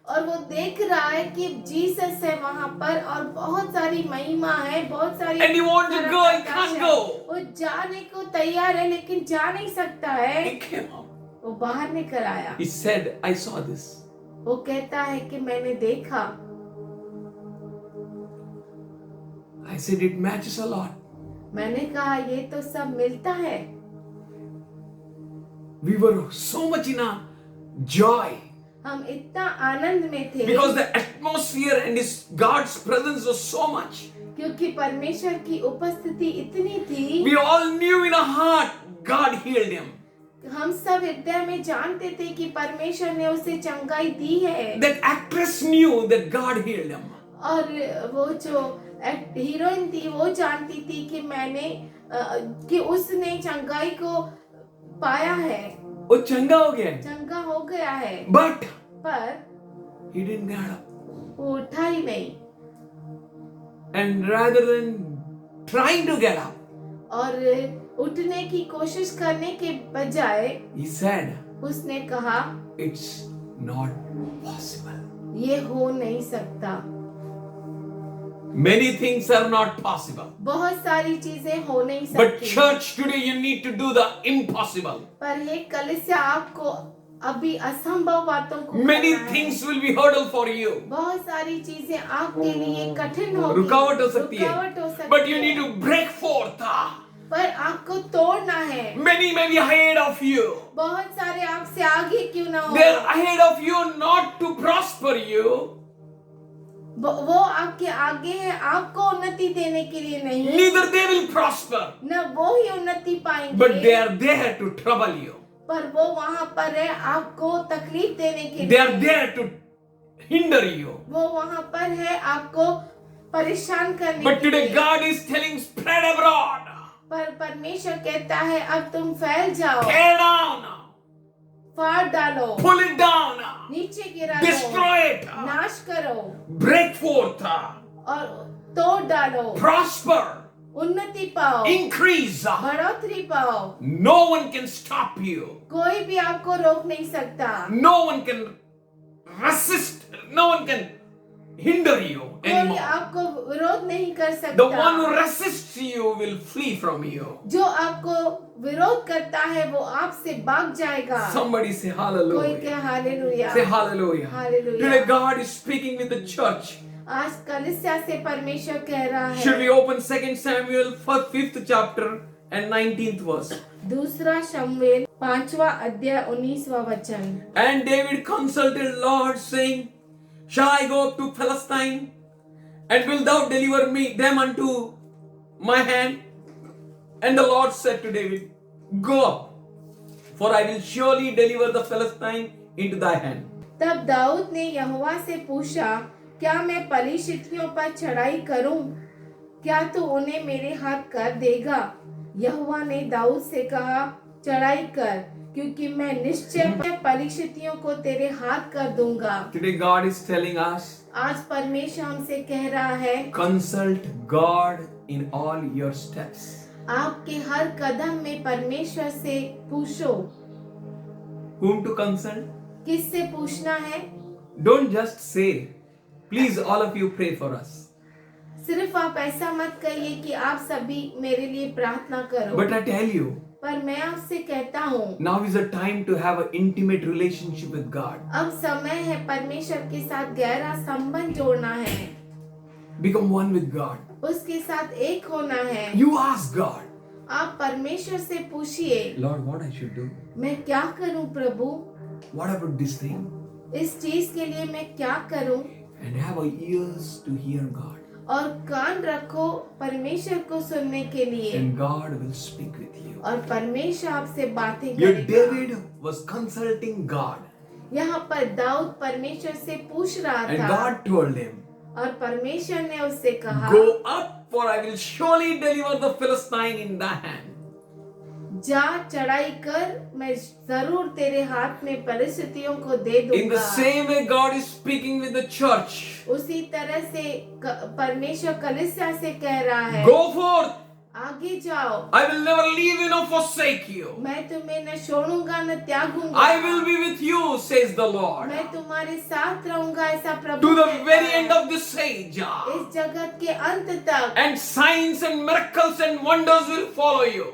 और वो देख रहा है कि जीसस है वहाँ पर, और बहुत सारी महिमा है, बहुत सारी. And he wants to go, he can't go. वो जाने को तैयार है लेकिन जा नहीं सकता है. He came out. वो बाहर निकल आया. He said, I saw this. वो कहता है कि मैंने देखा. I said, it matches a lot. मैंने कहा ये तो सब मिलता है. We were so much in a joy हम इतना आनंद में थे because the atmosphere and God's presence was so much. क्योंकि परमेश्वर की उपस्थिति इतनी थी. We all knew in our heart God healed him. हम सब हृदय में जानते थे कि परमेश्वर ने उसे चंगाई दी है. That actress knew that God healed him. और वो जो हीरोइन थी वो जानती थी कि कि उसने चंगाई को पाया है. वो चंगा हो गया है, चंगा हो गया है, but पर he didn't get up. वो उठा ही नहीं। And rather than trying to get up, और उठने की कोशिश करने के बजाय he said, उसने कहा it's not possible. ये हो नहीं सकता। Many things are not possible. बहुत सारी चीजें हो नहीं But सकती, church today, you need to do the impossible. पर ये कलीसिया आपको अभी असंभव बातों को Many करना है। things will be hurdle for you. बहुत सारी चीजें आपके लिए कठिन होगी, रुकावट हो सकती है. रुकावट हो सकती But you है, need to break forth. पर आपको तोड़ना है। Many may be ahead of you. बहुत सारे आपसे आगे क्यों ना हो, They are ahead of you not to prosper you. वो आपके आगे है आपको उन्नति देने के लिए नहीं, Neither they will prosper. न वो ही उन्नति पाएंगे, But they are there to trouble you. पर वो वहाँ पर है आपको तकलीफ देने के They लिए, are there to hinder you. वो वहाँ पर है आपको परेशान करने But के today लिए। God is telling, spread abroad. पर परमेश्वर कहता है अब तुम फैल जाओ, Tear down. फाड़ डालो, Pull it down. नीचे गिरा दो, Destroy it. नाश करो Break forth. और तोड़ डालो, Prosper. उन्नति पाओ, Increase. बढ़ोतरी पाओ। No one can stop you. कोई भी आपको रोक नहीं सकता, No one can resist. No one can hinder you कोई anymore. आपको विरोध नहीं कर The one who सकता। resists you will flee from you. जो आपको विरोध करता है वो आपसे भाग जाएगा। Somebody say कोई hallelujah. क्या hallelujah, Say hallelujah. Hallelujah. Today God is speaking with the church. आज कलीसिया से परमेश्वर कह रहा Should we है। open 2 Samuel 5th chapter and 19th verse? दूसरा शमूएल 5वां अध्याय 19वां वचन। And David consulted Lord, saying, shall I go up to Palestine? And wilt thou deliver me them unto my hand? And the Lord said to David, go up, for I will surely deliver the Philistine into thy hand. तब दाऊद ने यहोवा से पूछा, क्या मैं पलिश्तियों पर चढ़ाई करूं? क्या तू उन्हें मेरे हाथ कर देगा? यहोवा ने दाऊद से कहा, चढ़ाई कर, क्योंकि मैं निश्चय पलिश्तियों को तेरे हाथ कर दूंगा। Today God is telling us, आज परमेश्वर हमसे कह रहा है, consult God in all your steps. आपके हर कदम में परमेश्वर से पूछो। Whom to consult? किससे पूछना है? Don't just say, please all of you pray for us. सिर्फ आप ऐसा मत कहिए कि आप सभी मेरे लिए प्रार्थना करो। But I tell you, पर मैं आपसे कहता हूँ, now is the time to have an intimate relationship with God. अब समय है परमेश्वर के साथ गहरा संबंध जोड़ना है, Become one with God. उसके साथ एक होना है। You ask God, आप परमेश्वर से पूछिए, Lord, what I should do? मैं क्या करूं प्रभु? What about this thing? इस चीज के लिए मैं क्या करूं? And have a ears to hear God. और कान रखो परमेश्वर को सुनने के लिए, And God will speak with you. और परमेश्वर आपसे बातें Your करेगा। David was consulting God. यहाँ पर दाऊद परमेश्वर से पूछ रहा And था, God told him, और परमेश्वर ने उससे कहा, go up, for I will surely deliver the Philistine in thy hand. जा चढ़ाई कर, मैं जरूर तेरे हाथ में परिस्थितियों को दे In the दूंगा। same way, God is speaking with the church. उसी तरह से परमेश्वर कलीसिया से कह रहा है, Go forth. आगे जाओ, I will never leave you nor forsake you. मैं तुम्हें न छोड़ूंगा न त्यागूंगा। I will be with you, says the Lord. मैं तुम्हारे साथ रहूंगा, ऐसा प्रभु To the कहता very है। end of this age. इस जगत के अंत तक, And signs and miracles and wonders will follow you.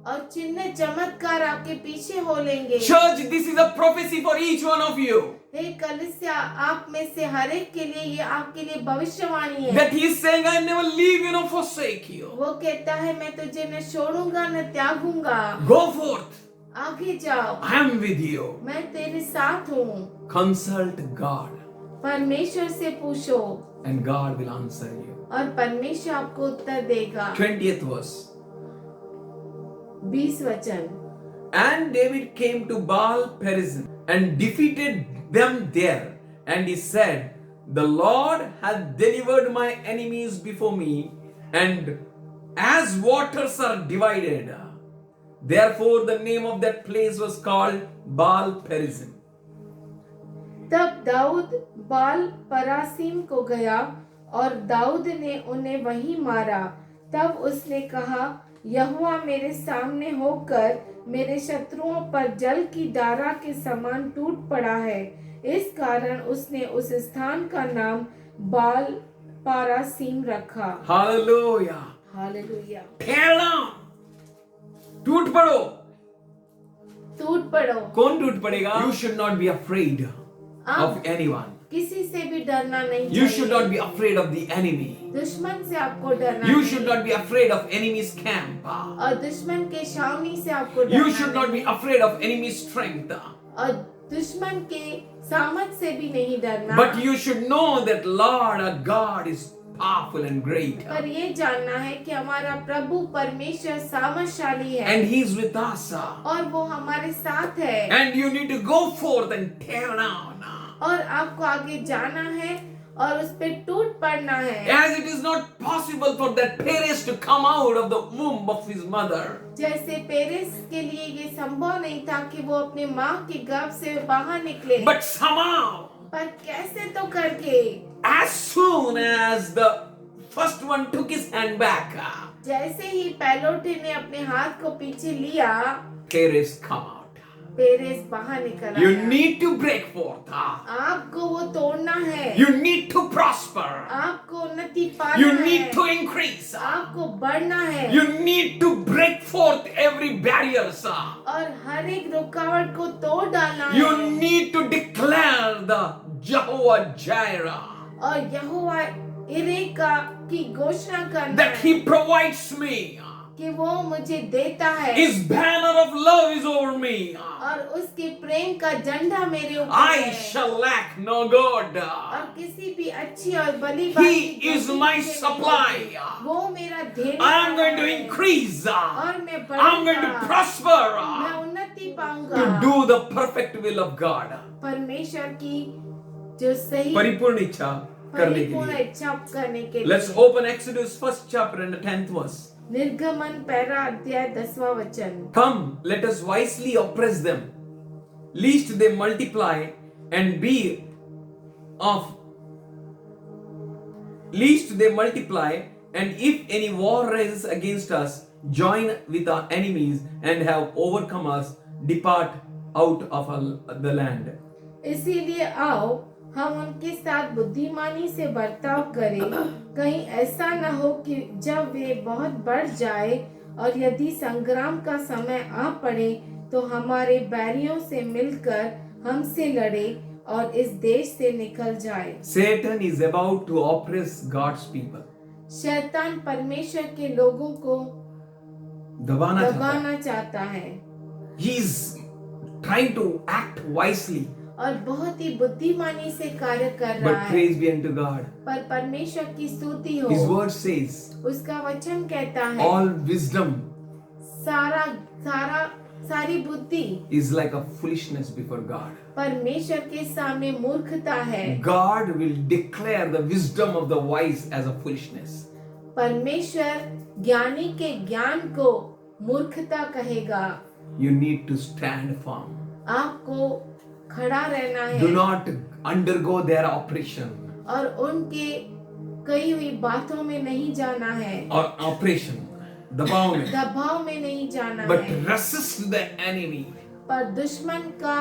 और चिन्ह चमत्कार आपके पीछे हो लेंगे। Church, this is a prophecy for each one of you. हे कलीसिया, आप में से हर एक के लिए ये आपके लिए भविष्यवाणी है। That he is saying, I never leave you nor forsake you. वो कहता है, मैं तुझे न छोड़ूंगा न त्यागूंगा। Go forth. आगे जाओ, I am with you. मैं तेरे साथ हूँ। Consult God परमेश्वर से पूछो, and God will answer you. और परमेश्वर आपको उत्तर देगा। 20th verse. 20 वचन। And David came to Baal Perazim and defeated them there. And he said, the Lord hath delivered my enemies before me, and as waters are divided, Therefore, the name of that place was called Baal Perazim. तब दाऊद बाल परासीम को गया और दाऊद ने उन्हें वहीं मारा। तब उसने कहा, यहोवा मेरे सामने होकर मेरे शत्रुओं पर जल की धारा के समान टूट पड़ा है। इस कारण उसने उस स्थान का नाम बाल परासीम रखा। Hallelujah. हालेलुया। Tear down. टूट पड़ो। टूट पड़ो। कौन टूट पड़ेगा? You should not be afraid of anyone. किसी से भी डरना नहीं You should चाहिए। not be afraid of the enemy. दुश्मन से आपको डरना You नहीं। should not be afraid of enemy's camp. और दुश्मन के छावनी से आपको डरना You should not नहीं। be afraid of enemy's strength. और दुश्मन के सामर्थ से भी नहीं डरना। But you should know that Lord our God is powerful and great. पर ये जानना है कि हमारा प्रभु परमेश्वर सामर्थशाली है And He is with us. और वो हमारे साथ है। And you need to go forth and tear down. और आपको आगे जाना है और उस पे टूट पड़ना है। As it is not possible for that Perez to come out of the womb of his mother. जैसे पेरेस के लिए ये संभव नहीं था कि वो अपने माँ के गर्भ से बाहर निकले। But somehow, पर कैसे तो करके as soon as the first one took his hand back, जैसे ही पैलोटे ने अपने हाथ को पीछे लिया, Perez come out. पेरेस बाहर निकल You आया। need to break forth. आपको वो तोड़ना है। You need to prosper. आपको उन्नति पाना You है। need to increase. आपको बढ़ना है। You need to break forth every barrier. और हर एक रुकावट को तोड़ डालना है। You need to declare the Jehovah Jireh, और यहोवा इरे का की घोषणा करना that है He provides me. कि वो मुझे देता है His banner of love is over me. और उसके प्रेम का झंडा मेरे ऊपर I है। shall lack no good. और किसी भी अच्छी और भली He बात की is कमी my मुझे नहीं supply. होगी। वो मेरा देने I am वाला going to है। increase. और मैं I'm going to बढ़ूंगा। मैं prosper उन्नति पाऊंगा। to do the perfect will of God. परमेश्वर की जो सही परिपूर्ण इच्छा करने के परिपूर्ण लिए. इच्छा करने के Let's लिए। open Exodus 1st chapter and the 10th verse. निर्गमन 1 अध्याय 10वां वचन। Come, let us wisely oppress them, lest they multiply and be of lest they multiply, and if any war rises against us, join with our enemies and have overcome us, depart out of the land. इसीलिए आओ हम उनके साथ बुद्धिमानी से बर्ताव करें, कहीं ऐसा न हो कि जब वे बहुत बढ़ जाए और यदि संग्राम का समय आ पड़े तो हमारे बैरियों से मिलकर हमसे लड़े और इस देश से निकल जाए। Satan is about to oppress God's people. शैतान परमेश्वर के लोगों को दबाना चाहता है। He is trying to act wisely. और बहुत ही बुद्धिमानी से कार्य कर रहा But है। praise be unto God. पर परमेश्वर की स्तुति हो। His word says, उसका वचन कहता है all wisdom सारी बुद्धि is like a foolishness before God. परमेश्वर के सामने मूर्खता है। God will declare the wisdom of the wise as a foolishness. परमेश्वर ज्ञानी के ज्ञान को मूर्खता कहेगा। You need to stand firm. आपको खड़ा रहना है। Do not undergo their oppression और उनके कही हुई बातों में नहीं जाना है। or oppression. दबाव में. दबाव में नहीं जाना But है। resist the enemy. पर दुश्मन का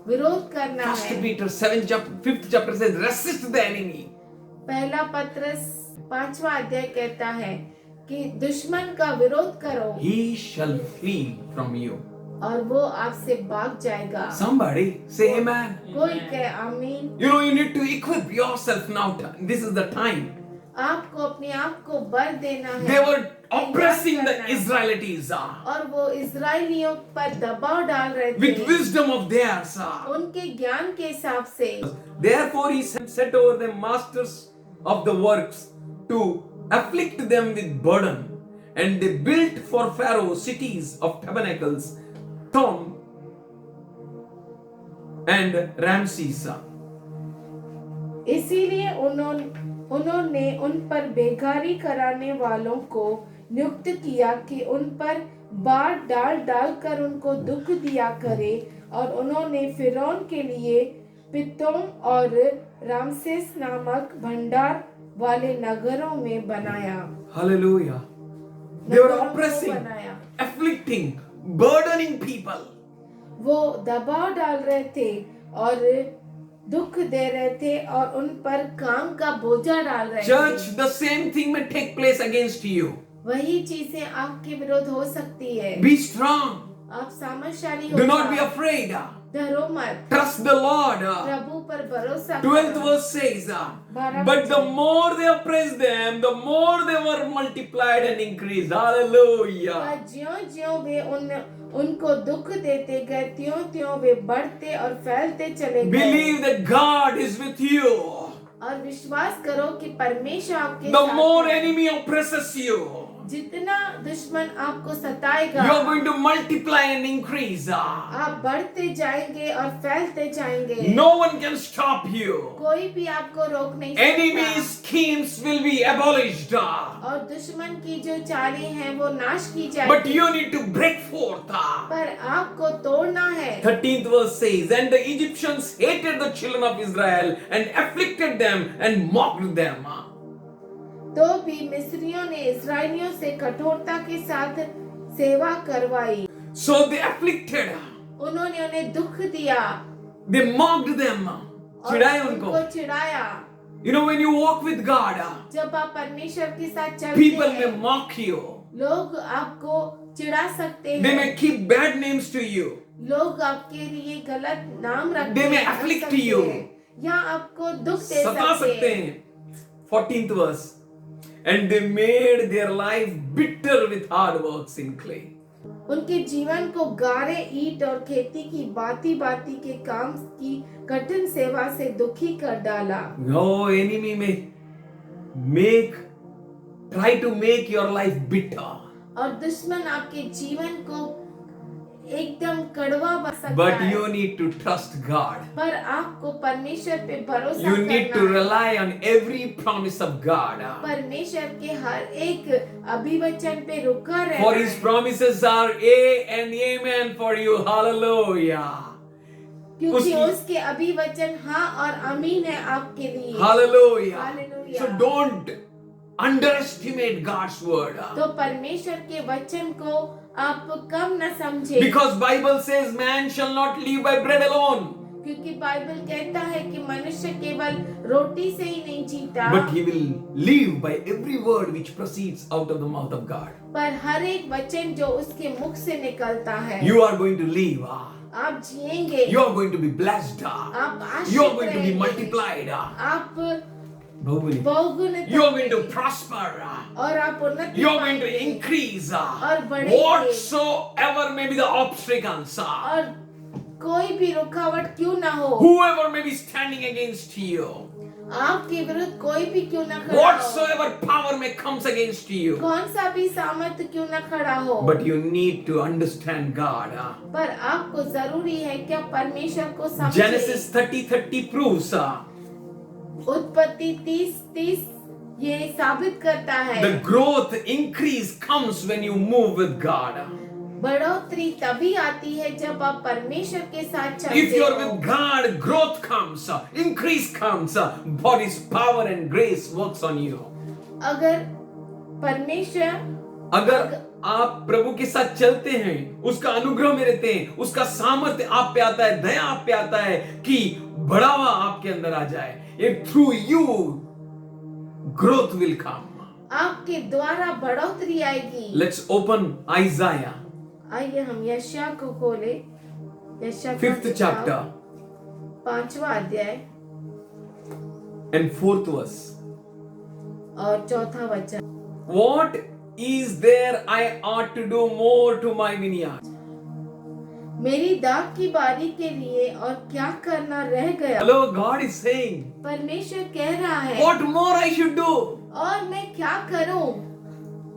विरोध करना First है। Peter 5th chapter says, resist the enemy. पहला पत्रस 5वां अध्याय कहता है कि दुश्मन का विरोध करो He shall flee from you. और वो आपसे भाग जाएगा। Somebody say amen. कोई कहे आमीन। You know, you need to equip yourself now. This is the time. आपको अपने आप को बल देना है। They were oppressing the करना है। Israelites और वो इजरायलियों पर दबाव डाल रहे with थे wisdom of theirs. उनके ज्ञान के हिसाब से। Therefore he set over them masters of the works to afflict them with burden, and they built for Pharaoh cities of tabernacles, Tom and Ramses. इसीलिए उन्होंने उन पर बेगारी कराने वालों को नियुक्त किया कि उन पर बाढ़ डाल डाल कर उनको दुख दिया करे, और उन्होंने फिरौन के लिए पितोम और रामसेस नामक भंडार वाले नगरों में बनाया। Hallelujah. They were नगरों को oppressing, बनाया। afflicting, burdening people. वो दबाव डाल रहे थे और दुख दे रहे थे और उन पर काम का बोझा डाल रहे Church, थे। the same thing may take place against you. वही चीजें आपके विरोध हो सकती है। Be strong. आप सामर्थ्यशाली हो Do not be जाओ। afraid. डरो मत। Trust the Lord. प्रभु पर भरोसा 12th करो। verse says, 12 but the वचन। more they oppressed them, the more they were multiplied and increased. Hallelujah. पर ज्यों-ज्यों वे उनको दुख देते गए, त्यों-त्यों वे बढ़ते और फैलते चले गए। Believe that God is with you. और विश्वास करो कि परमेश्वर आपके The साथ more है। enemy oppresses you, जितना दुश्मन आपको सताएगा, you are going to multiply and increase. आप बढ़ते जाएंगे और फैलते जाएंगे। No one can stop you. कोई भी आपको रोक नहीं Enemy सकता। schemes will be abolished. और दुश्मन की जो चालें हैं वो नाश की But जाएगी। you need to break forth. पर आपको तोड़ना है। 13th verse says, and the Egyptians hated the children of Israel and afflicted them and mocked them. तो भी मिस्रियों ने इस्राएलियों से कठोरता के साथ सेवा करवाई। So they afflicted, उन्होंने उन्हें दुख दिया they mocked them. और चिढ़ाए उनको उनको. चिढ़ाया। You know, when you walk with God, जब आप परमेश्वर के साथ चलते people may हैं, mock you. लोग आपको चिढ़ा सकते They हैं। may keep bad names to you. लोग आपके लिए गलत नाम रख They may afflict you. या आपको दुख दे सता सकते हैं. 14th verse. And they made their life bitter with hard works in clay. उनके जीवन को गारे ईंट और खेती की बाती बाती के काम की कठिन सेवा से दुखी कर डाला। No enemy may try to make your life bitter. और दुश्मन आपके जीवन को एकदम कड़वा बना सकता But है। you need to trust God. पर आपको परमेश्वर पे भरोसा You need to करना है। rely on every promise of God. परमेश्वर के हर एक अभिवचन पे रुका रहना For His है। promises are A and Amen for you. Hallelujah. क्योंकि उसकी- उसके अभिवचन हाँ और अमीन है आपके लिए। Hallelujah. Hallelujah. So don't underestimate God's word. तो परमेश्वर के वचन को आप कम न समझे। Because Bible says man shall not live by bread alone, क्योंकि बाइबल कहता है कि मनुष्य केवल रोटी से ही नहीं जीता, but he will live by every word which proceeds out of the mouth of God. पर हर एक वचन जो उसके मुख से निकलता है। You are going to live. आप जिएंगे। You are going to be blessed. आप You are आशीषित going to be रहेंगे। multiplied. आप Baahubali. बहुगुणित You are going to होंगे। prosper. और आप उन्नति You are going to पाएंगे। increase. और बढ़ेंगे। Whatsoever may be the obstacles, और कोई भी रुकावट क्यों ना हो, whoever may be standing against you, आपके विरुद्ध कोई भी क्यों ना खड़ा हो, whatsoever power may comes against you, कौन सा भी सामर्थ क्यों ना खड़ा हो, but you need to understand God. पर आपको जरूरी है कि आप परमेश्वर को समझें। Genesis 30:30 proves उत्पत्ति 30:30 ये साबित करता है the growth increase comes when you move with God. बढ़ोतरी तभी आती है जब आप परमेश्वर के साथ If चलते you are हो। with God, growth comes, increase comes, for His power and grace works on you. अगर परमेश्वर अगर आप प्रभु के साथ चलते हैं, उसका अनुग्रह में रहते हैं, उसका सामर्थ्य आप पे आता है, दया आप पे आता है कि बढ़ावा आपके अंदर आ जाए, and through you growth will come. आपके द्वारा बढ़ोतरी आएगी। Let's open Isaiah आइए हम यशायाह को खोले। यशायाह 5th chapter 5वां अध्याय and 4th verse. और 4था वचन। What is there I ought to do more to my vineyard? मेरी दाख की बारी के लिए और क्या करना रह गया। Hello, God is saying, परमेश्वर कह रहा है what more I should do? और मैं क्या करूं।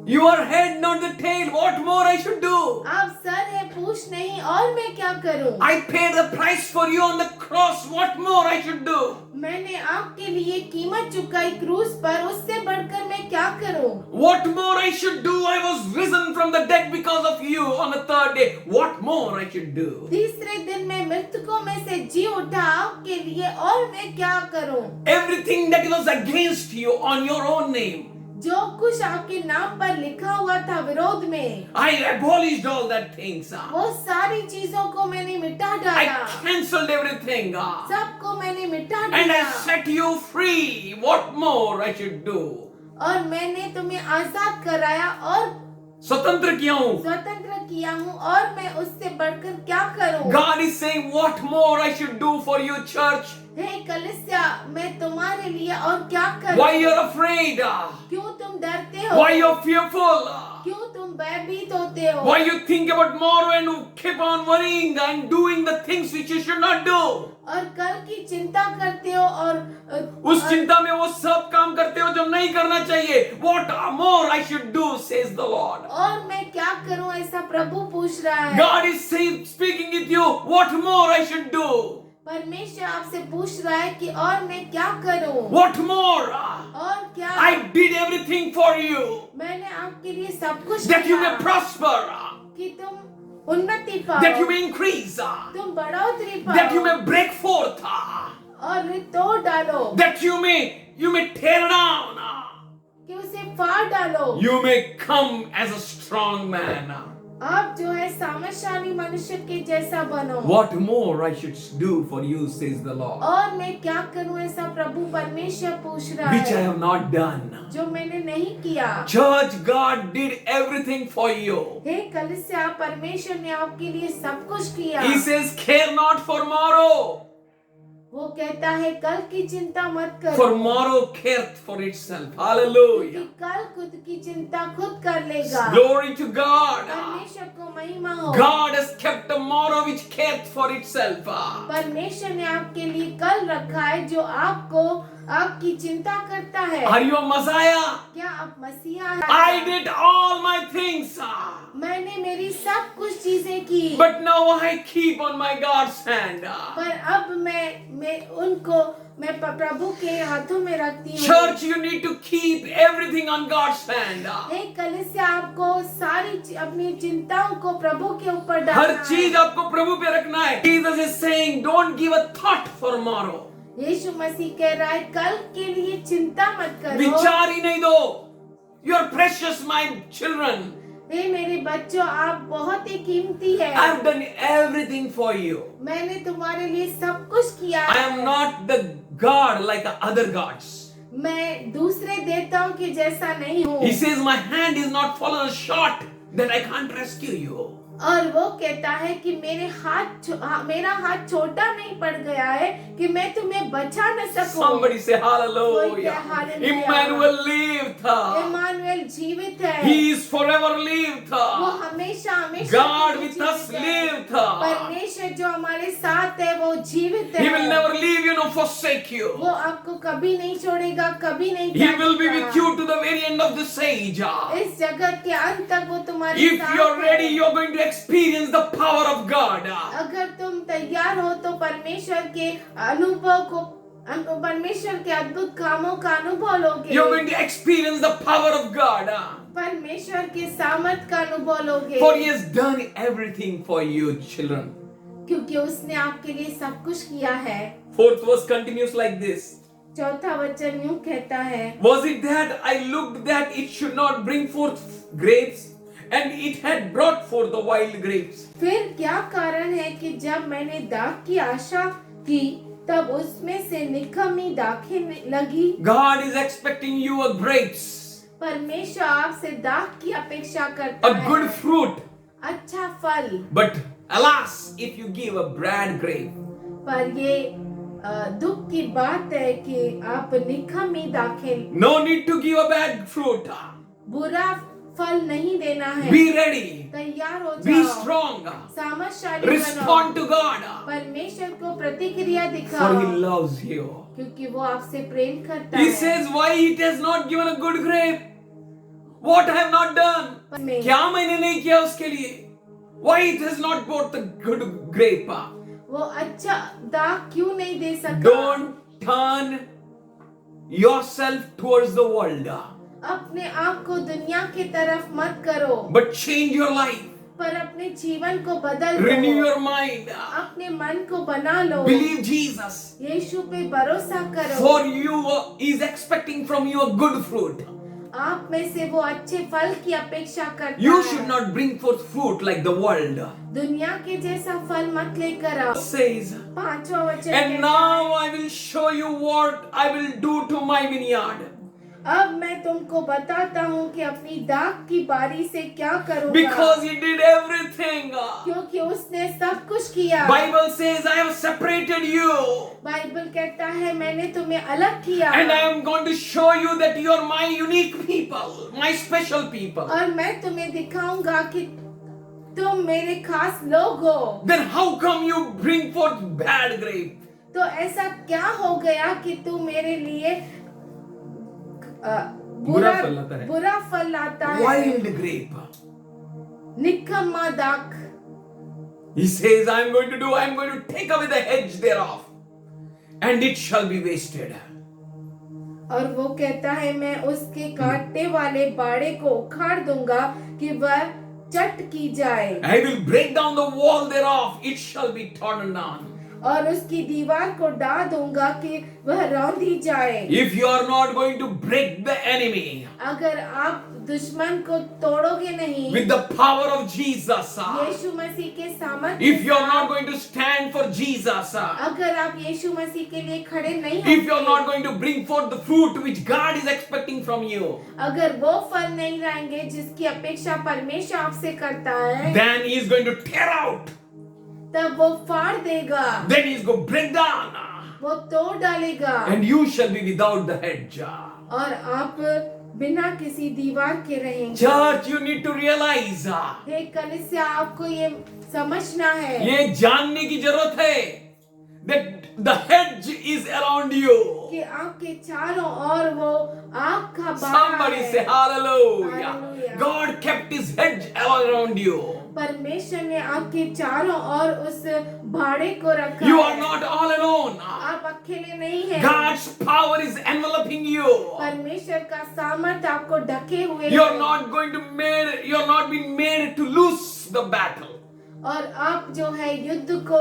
You are head, not the tail. What more I should do? आप सर है पूछ नहीं, और मैं क्या करूं। I paid the price for you on the cross. What more I should do? मैंने आपके लिए कीमत चुकाई क्रूस पर, उससे बढ़कर मैं क्या करूं? What more I should do? I was risen from the dead because of you on the third day. What more I should do? तीसरे दिन मैं मृतकों में से जी उठा आपके लिए, और मैं क्या करूं? Everything that was against you on your own name, जो कुछ आपके नाम पर लिखा हुआ था विरोध में, I abolished all that things. वो सारी चीजों को मैंने मिटा I डाला, cancelled everything. सबको मैंने मिटा And I दिया, set you free. What more I should do? और मैंने तुम्हें आजाद कराया और स्वतंत्र किया हूं. स्वतंत्र किया हूँ, और मैं उससे बढ़कर क्या करूं? God is saying, what more I should do for you, church? हे कलीसिया, मैं तुम्हारे लिए और क्या करूं? Why you're afraid? क्यों तुम डरते हो? Why you're fearful? क्यों तुम भयभीत होते हो? Why you think about tomorrow and you keep on worrying and doing the things which you should not do? और कल की चिंता करते हो, और उस चिंता में वो सब काम करते हो जो नहीं करना चाहिए. What more I should do, says the Lord. और मैं क्या करूं, ऐसा प्रभु पूछ रहा है. God is saying, speaking with you, what more I should do? परमेश्वर आपसे पूछ रहा है कि और मैं क्या करूं? What more? और क्या? I did everything for you मैंने आपके लिए सब कुछ that you may किया prosper, कि तुम उन्नति पाओ, that you may increase, तुम बढ़ोतरी पाओ, that you may break forth, और तोड़ डालो, that you may tear down, कि उसे फाड़ डालो. you may come as a strong man. आप जो है सामर्थशाली मनुष्य के जैसा बनो. What more I should do for you, says the Lord, और मैं क्या करूं, ऐसा प्रभु परमेश्वर पूछ रहा which I है, have not done. जो मैंने नहीं किया. Church, God did everything for you. हे कलीसिया, परमेश्वर ने आपके लिए सब कुछ किया. He says, care not for tomorrow. वो कहता है कल की चिंता मत करो, For tomorrow careth for itself. क्योंकि Hallelujah. कल खुद की चिंता खुद कर लेगा. Glory to God. परमेश्वर को महिमा हो. God has kept tomorrow which careth for itself. परमेश्वर ने आपके लिए कल रखा है, जो आपको आपकी चिंता करता है. Are you a Messiah? क्या आप मसीहा I हैं? did all my things. मैंने मेरी सब कुछ चीजें की, But now I keep on my God's hand. पर अब मैं उनको मैं प्रभु के हाथों में रखती हूँ. Church, you need to keep everything on God's hand. हे कलीसिया, आपको सारी अपनी चिंताओं को प्रभु के ऊपर हर डालना चीज है. आपको प्रभु पे रखना है. Jesus is saying, don't give a thought for tomorrow. यीशु मसीह कह रहा है कल के लिए चिंता मत करो. विचार ही नहीं दो. You are precious, my children. हे मेरे बच्चों, आप बहुत ही कीमती है. I have done everything for you. मैंने तुम्हारे लिए सब कुछ किया I है. am not the God like other gods. मैं दूसरे देवताओं के जैसा नहीं हूँ. He says, my hand is not fallen short that I can't rescue you. और वो कहता है कि मेरा हाथ छोटा नहीं पड़ गया है कि मैं तुम्हें बचा न सकूं. Somebody say hallelujah. Hallelujah. Emmanuel lived. Emmanuel जीवित है. He is forever lived. वो हमेशा हमेशा God के लिए with us जीवित है. lived. परमेश्वर जो हमारे साथ है वो जीवित He है. will never leave you nor forsake you. वो आपको कभी नहीं छोड़ेगा, कभी नहीं He will be त्यागेगा. with you to the very end of this age. इस जगत के अंत तक वो तुम्हारे If साथ you are ready, है. you are going to experience the power of God. अगर तुम तैयार हो तो परमेश्वर के अनुभव को, परमेश्वर के अद्भुत कामों का अनुभव लोगे. You are going to experience the power of God. परमेश्वर के सामर्थ का अनुभव लोगे. For He has done everything for you, children. क्योंकि उसने आपके लिए सब कुछ किया है. Fourth verse continues like this. चौथा वचन यूं कहता है, Was it that I looked that it should not bring forth grapes, and it had brought forth the wild grapes? फिर क्या कारण है कि जब मैंने दाख की आशा की तब उसमें से निकम्मी दाखें लगी. God is expecting you a grapes, परमेश्वर आपसे दाख की अपेक्षा करता a good है, fruit. अच्छा फल. But alas, if you give a bad grape, पर ये दुख की बात है कि आप निकम्मी दाखें, no need to give a bad fruit. बुरा फल नहीं देना है. Be ready, तैयार हो be जाओ, strong, सामर्थशाली respond बनो. to God, परमेश्वर को प्रतिक्रिया for दिखाओ, He loves you. क्योंकि वो आपसे प्रेम करता He है. says, why it has not given a good grape? What I have not done? में क्या मैंने नहीं किया उसके लिए? Why it has not brought the good grape? वो अच्छा दाग क्यों नहीं दे सका? Don't turn yourself towards the world. अपने आप को दुनिया की तरफ मत करो, but change your life. पर अपने जीवन को बदल Renew दो, your mind. अपने मन को बना लो, Believe Jesus. यीशु पे भरोसा करो। For you is expecting from you a good fruit. आप में से वो अच्छे फल की अपेक्षा करता You है। should not bring forth fruit like the world. दुनिया के जैसा फल मत लेकर आओ। Says, पांचवा वचन and कहता now है, I will show you what I will do to my vineyard. अब मैं तुमको बताता हूँ कि अपनी दाख की बारी से क्या करूँगा, Because he did everything. क्योंकि उसने सब कुछ किया। Bible says, I have separated you. Bible कहता है मैंने तुम्हें अलग किया, And I am going to show you that you are my unique people, my special people. और मैं तुम्हें दिखाऊंगा कि तुम मेरे खास लोग हो। Then how come you bring forth bad grape? तो ऐसा क्या हो गया कि तू मेरे लिए बुरा फल लाता है। बुरा फल लाता है, Wild grape. निकम्मा दाख। He says, I am going to take away the hedge thereof, and it shall be wasted. और वो कहता है मैं उसके काटने वाले बाड़े को उखाड़ दूंगा कि वह चट की जाए, I will break down the wall thereof, it shall be torn down. और उसकी दीवार को डाह दूंगा कि वह रौंदी जाए। If you are not going to break the enemy अगर आप दुश्मन को तोड़ोगे नहीं with the power of Jesus, यीशु मसीह के सामर्थ्य if you are से, not going to stand for Jesus, अगर आप यीशु मसीह के लिए खड़े नहीं if you are होंगे, not going to bring forth the fruit which God is expecting from you, अगर वो फल नहीं लाएंगे जिसकी अपेक्षा परमेश्वर आपसे करता है, then he is going to tear out, तब वो फाड़ देगा, then he is going to break down, वो तोड़ डालेगा, and you shall be without the hedge. और आप बिना किसी दीवार के रहेंगे। Church, you need to realize, हे कलीसिया, आपको ये समझना है, ये जानने की जरूरत है that the hedge is around you. कि आपके चारों ओर वो आग का बाड़ा Somebody है। say hallelujah. Hallelujah. God kept his hedge all around you. परमेश्वर ने आपके चारों ओर उस भाड़े को रखा You है। are not all alone. आप अकेले नहीं हैं। God's power is enveloping you. परमेश्वर का सामर्थ आपको ढके हुए You are है। not going to made, you are not been made to lose the battle. और आप जो है युद्ध को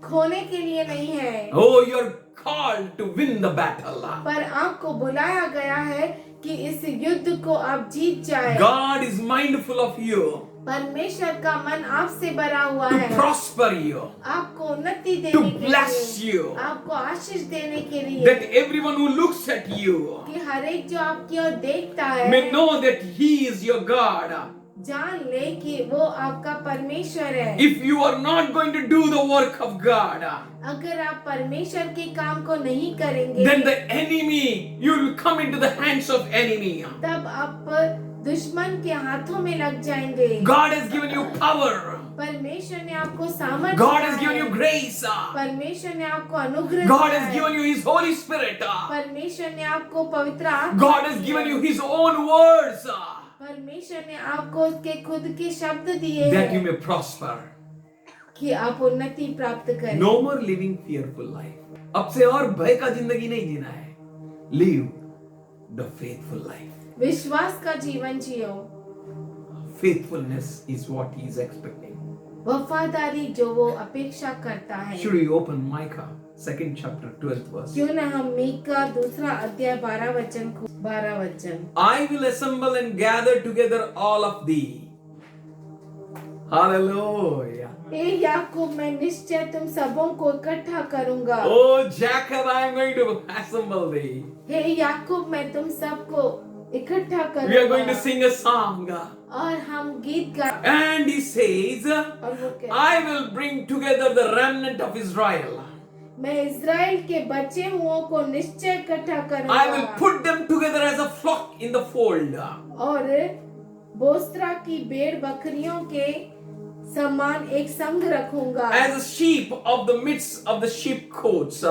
खोने के लिए नहीं है, Oh, you are called to win the battle. पर आपको बुलाया गया है कि इस युद्ध को आप जीत जाए। God is mindful of you परमेश्वर का मन आपसे भरा हुआ to है, prosper you, आपको उन्नति to देने के bless लिए, you, आपको आशीष देने के लिए, that everyone who looks at you कि हर एक जो आपकी ओर देखता may है know that He is your God. जान ले कि वो आपका परमेश्वर है। If you are not going to do the work of God, अगर आप परमेश्वर के काम को नहीं करेंगे, then the enemy, you will come into the hands of enemy. तब आप दुश्मन के हाथों में लग जाएंगे। God has given you power. परमेश्वर ने आपको सामर्थ्य God दिया has given है। you grace. परमेश्वर ने आपको अनुग्रह God दिया has है। given you His Holy Spirit. परमेश्वर ने आपको पवित्र आत्मा God has दी given है। you His own words परमेश्वर ने आपको उसके खुद के शब्द दिए that you हैं may prosper. कि आप उन्नति प्राप्त करें। No more living fearful life. अब से और भय का जिंदगी नहीं जीना है. Live the faithful life. विश्वास का जीवन जियो। Faithfulness is what He is expecting. वफादारी जो वो अपेक्षा करता है। Should we open Micah, 2nd chapter, 12th verse? क्यों न हम मीका दूसरा अध्याय 12 वचन को 12 वचन। I will assemble and gather together all of thee. Hallelujah. ए याकूब, मैं निश्चय तुम सबों को इकट्ठा करूंगा। Oh Jacob, I am going to assemble thee. हे याकूब, मैं तुम सबको इकट्ठा करूंगा। We are going to sing a song. और हम गीत गा। And he says, और वो कहता है, I will bring together the remnant of Israel. मैं इज़राइल के बचे हुओं को निश्चय इकट्ठा करूंगा। I will put them together as a flock in the fold. और बोस्त्रा की भेड़ बकरियों के समान एक संग रखूंगा। As a sheep of the midst of the sheepcotes,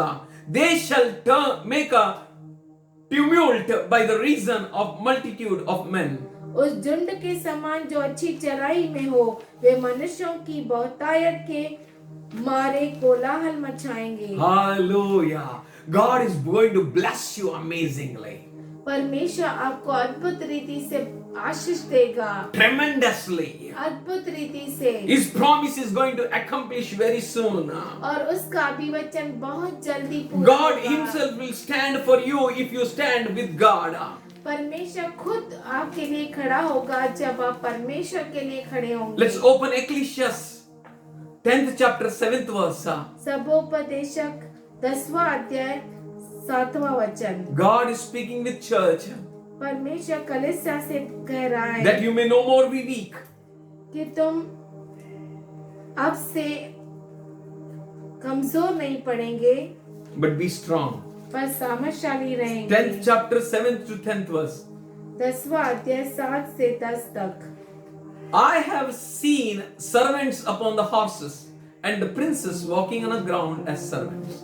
they shall make a tumult by the reason of multitude of men. उस झुंड के समान जो अच्छी चराई में हो, वे मनुष्यों की बहुतायत के मारे कोलाहल मचाएंगे। Hallelujah. God is going to bless you amazingly. परमेश्वर आपको अद्भुत रीति से आशीष देगा, tremendously. अद्भुत रीति से, His promise is going to accomplish very soon. और उसका अभिवचन बहुत जल्दी पूरा God होगा। Himself will stand for you if you stand with God. परमेश्वर खुद आपके लिए खड़ा होगा जब आप परमेश्वर के लिए खड़े होंगे। Let's open Ecclesiastes 10th chapter 7th verse. सबोपदेशक 10वां अध्याय 7वां वचन। God is speaking with church परमेश्वर कलीसिया से कह रहा है that you may no more be weak, कि तुम अब से कमजोर नहीं पड़ेंगे but be strong. पर सामर्थशाली रहेंगे। 10th chapter 7th to 10th verse. 10वां अध्याय 7 से 10 तक। I have seen servants upon the horses and the princes walking on the ground as servants.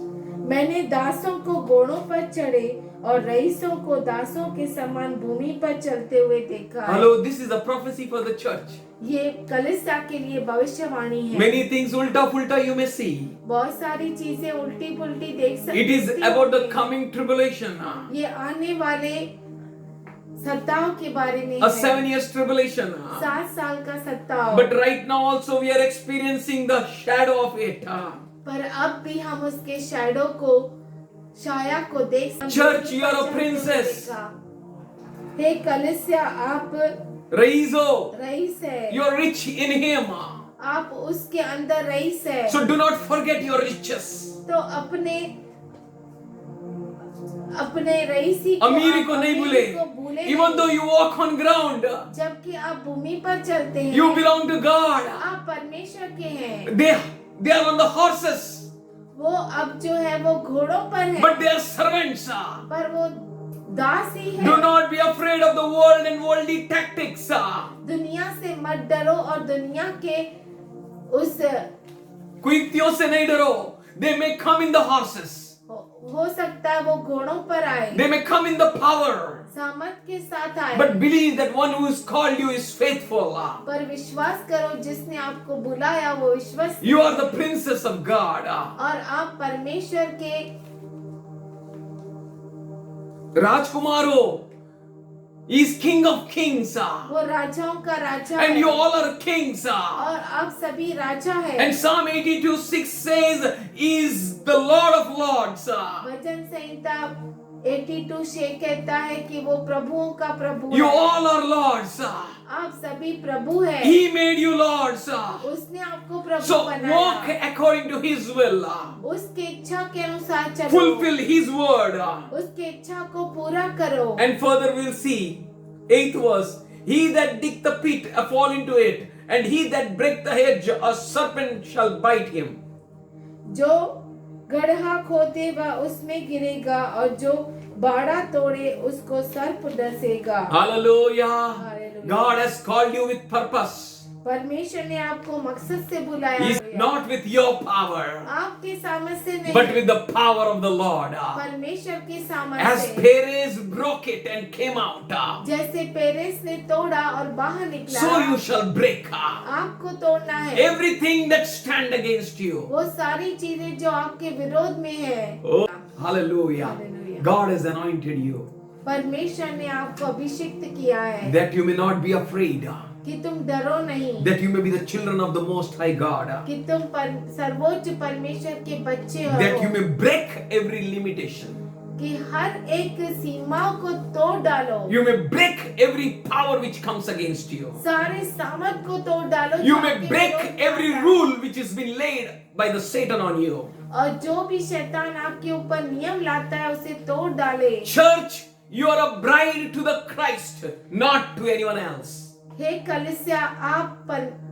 मैंने दासों को घोड़ों पर चढ़े और रईसों को दासों के समान भूमि पर चलते हुए देखा है। Hello, this is a prophecy for the church. ये कलीसिया के लिए भविष्यवाणी है। Many things ulta pulta you may see. बहुत सारी चीजें उल्टी पुल्टी देख सकते It is about the coming tribulation. ये आने वाले सत्ताओं के बारे में A है। 7 years tribulation. 7 साल का सत्ताव। But right now also we are experiencing the shadow of it. पर अब भी हम उसके शैडो को, छाया को देख सकते हैं। Church, you are a princess. हे कलीसिया, आप Raizo, रईस है। you are rich in Him. आप उसके अंदर रईस है। So do not forget your riches. तो अपने रईसी को, अमीरी को नहीं भूले. भूले Even though you walk on ground, जबकि आप भूमि पर चलते हैं। you belong to God. आप परमेश्वर के हैं। They are on the horses, वो अब जो है वो घोड़ों पर है, but they are servants. पर वो दास ही है। Do not be afraid of the world and worldly tactics. दुनिया से मत डरो और दुनिया के उस कुयुक्तियों से नहीं डरो. They may come in the horses. हो सकता है वो घोड़ों पर आए, They may come in the power. सामर्थ के साथ आए, But believe that one who has called you is faithful. पर विश्वास करो जिसने आपको बुलाया वो विश्वास। You are the princess of God. और आप परमेश्वर के राजकुमार हो. He is King of Kings. वो राजाओं का राजा And है। you all are kings. और आप सभी राजा है। And Psalm 82:6 says, He is the Lord of Lords. भजन संहिता 82:6 कहता है कि वो प्रभुओं का प्रभु You है। all are lords. आप सभी प्रभु है। He made you lords. उसने आपको प्रभु So walk बनाया। according to His will. उसके इच्छा के अनुसार चलो। Fulfill His word. उसके इच्छा को पूरा करो। And further we'll see 8th verse. He that dig the pit fall into it, and he that break the hedge, a serpent shall bite him. जो गड्ढा खोदे वह उसमें गिरेगा और जो बाड़ा तोड़े उसको सर्प डसेगा। Hallelujah. Hallelujah. God has called you with purpose. परमेश्वर ने आपको मकसद से बुलाया He's है। not with your power, आपके सामर्थ्य से नहीं, but with the power of the Lord. परमेश्वर के सामर्थ्य As से। Perez broke it and came out, जैसे पेरेस ने तोड़ा और बाहर निकला, so you shall break आपको तोड़ना है everything that stand against you. वो सारी चीजें जो आपके विरोध में है। Oh, hallelujah. Hallelujah. God has anointed you परमेश्वर ने आपको अभिषिक्त किया है that you may not be afraid, कि तुम डरो नहीं, that you may be the children of the Most High God, कि तुम सर्वोच्च परमेश्वर के बच्चे हो, that you may break every limitation. कि हर एक सीमाओं को तोड़ डालो, You may break every power which comes against you. सारे सामर्थ को तोड़ डालो, You जो may आपके break विरोध में every आता है। rule which has been laid by the Satan on you. और जो भी शैतान आपके ऊपर नियम लाता है उसे तोड़ डाले। Church, you are a bride to the Christ, not to anyone else. हे कलीसिया, आप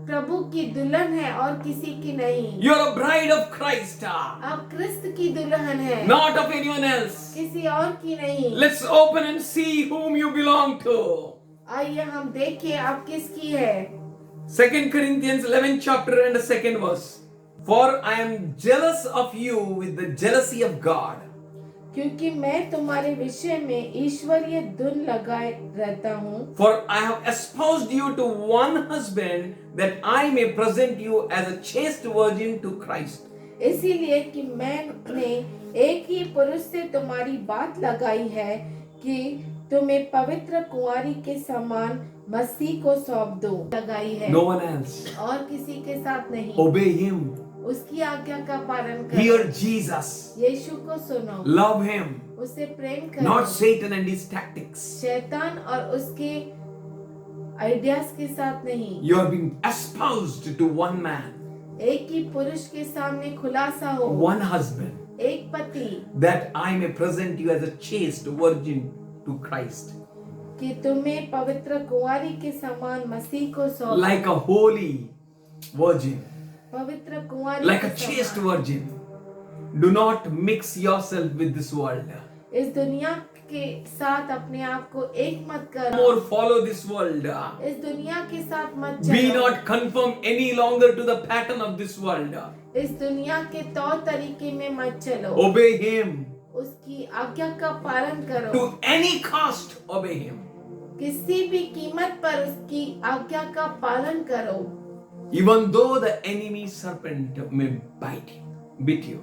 प्रभु की दुल्हन है और किसी की नहीं। You are a bride of Christ, आप क्रिस्त की दुल्हन है, not of anyone else. किसी और की नहीं। Let's open and see whom you belong to. आइए हम देखें आप किसकी है। 2 Corinthians 11th chapter and the 2nd verse. For I am jealous of you with the jealousy of God. क्योंकि मैं तुम्हारे विषय में ईश्वरीय धुन लगाए रहता हूँ। For I have espoused you to one husband, that I may present you as a chaste virgin to Christ. इसीलिए कि मैंने एक ही पुरुष से तुम्हारी बात लगाई है कि तुम्हें पवित्र कुंवारी के समान मसीह को सौंप दो लगाई है No one else. और किसी के साथ नहीं। Obey Him. उसकी आज्ञा का पालन करो। Hear Jesus. यीशु को सुनो। Love Him. उसे प्रेम करो। Not Satan and his tactics. शैतान और उसके आइडियाज के साथ नहीं। You have been espoused to one man, एक ही पुरुष के सामने खुलासा हो। one husband, एक पति, that I may present you as a chaste virgin to Christ, कि तुम्हें पवित्र कुंवारी के समान मसीह को सौंप। like a holy virgin, पवित्र कुंवारी like a के chaste समान। virgin. Do not mix yourself with this world. इस दुनिया के साथ अपने आप को एक मत करो। More follow this world. इस दुनिया के साथ मत Be चलो। not conformed any longer to the pattern of this world. इस दुनिया के तौर तरीके में मत चलो। Obey Him. उसकी आज्ञा का पालन करो। To any cost, obey Him. किसी भी कीमत पर उसकी आज्ञा का पालन करो। Even though the enemy serpent may bit you.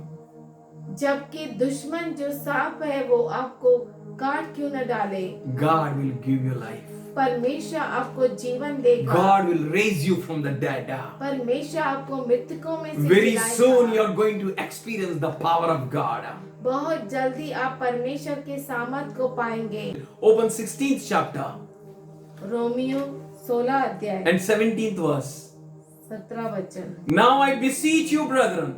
जबकि दुश्मन जो सांप है वो आपको काट क्यों न डाले। God will give you life. परमेश्वर आपको जीवन देगा। God will raise you from the dead. परमेश्वर आपको मृतकों में से Very जिलाएगा। soon you are going to experience the power of God. बहुत जल्दी आप परमेश्वर के सामर्थ को पाएंगे। Open 16th chapter रोमियो 16 अध्याय and 17th verse. 17 वचन। Now I beseech you, brethren,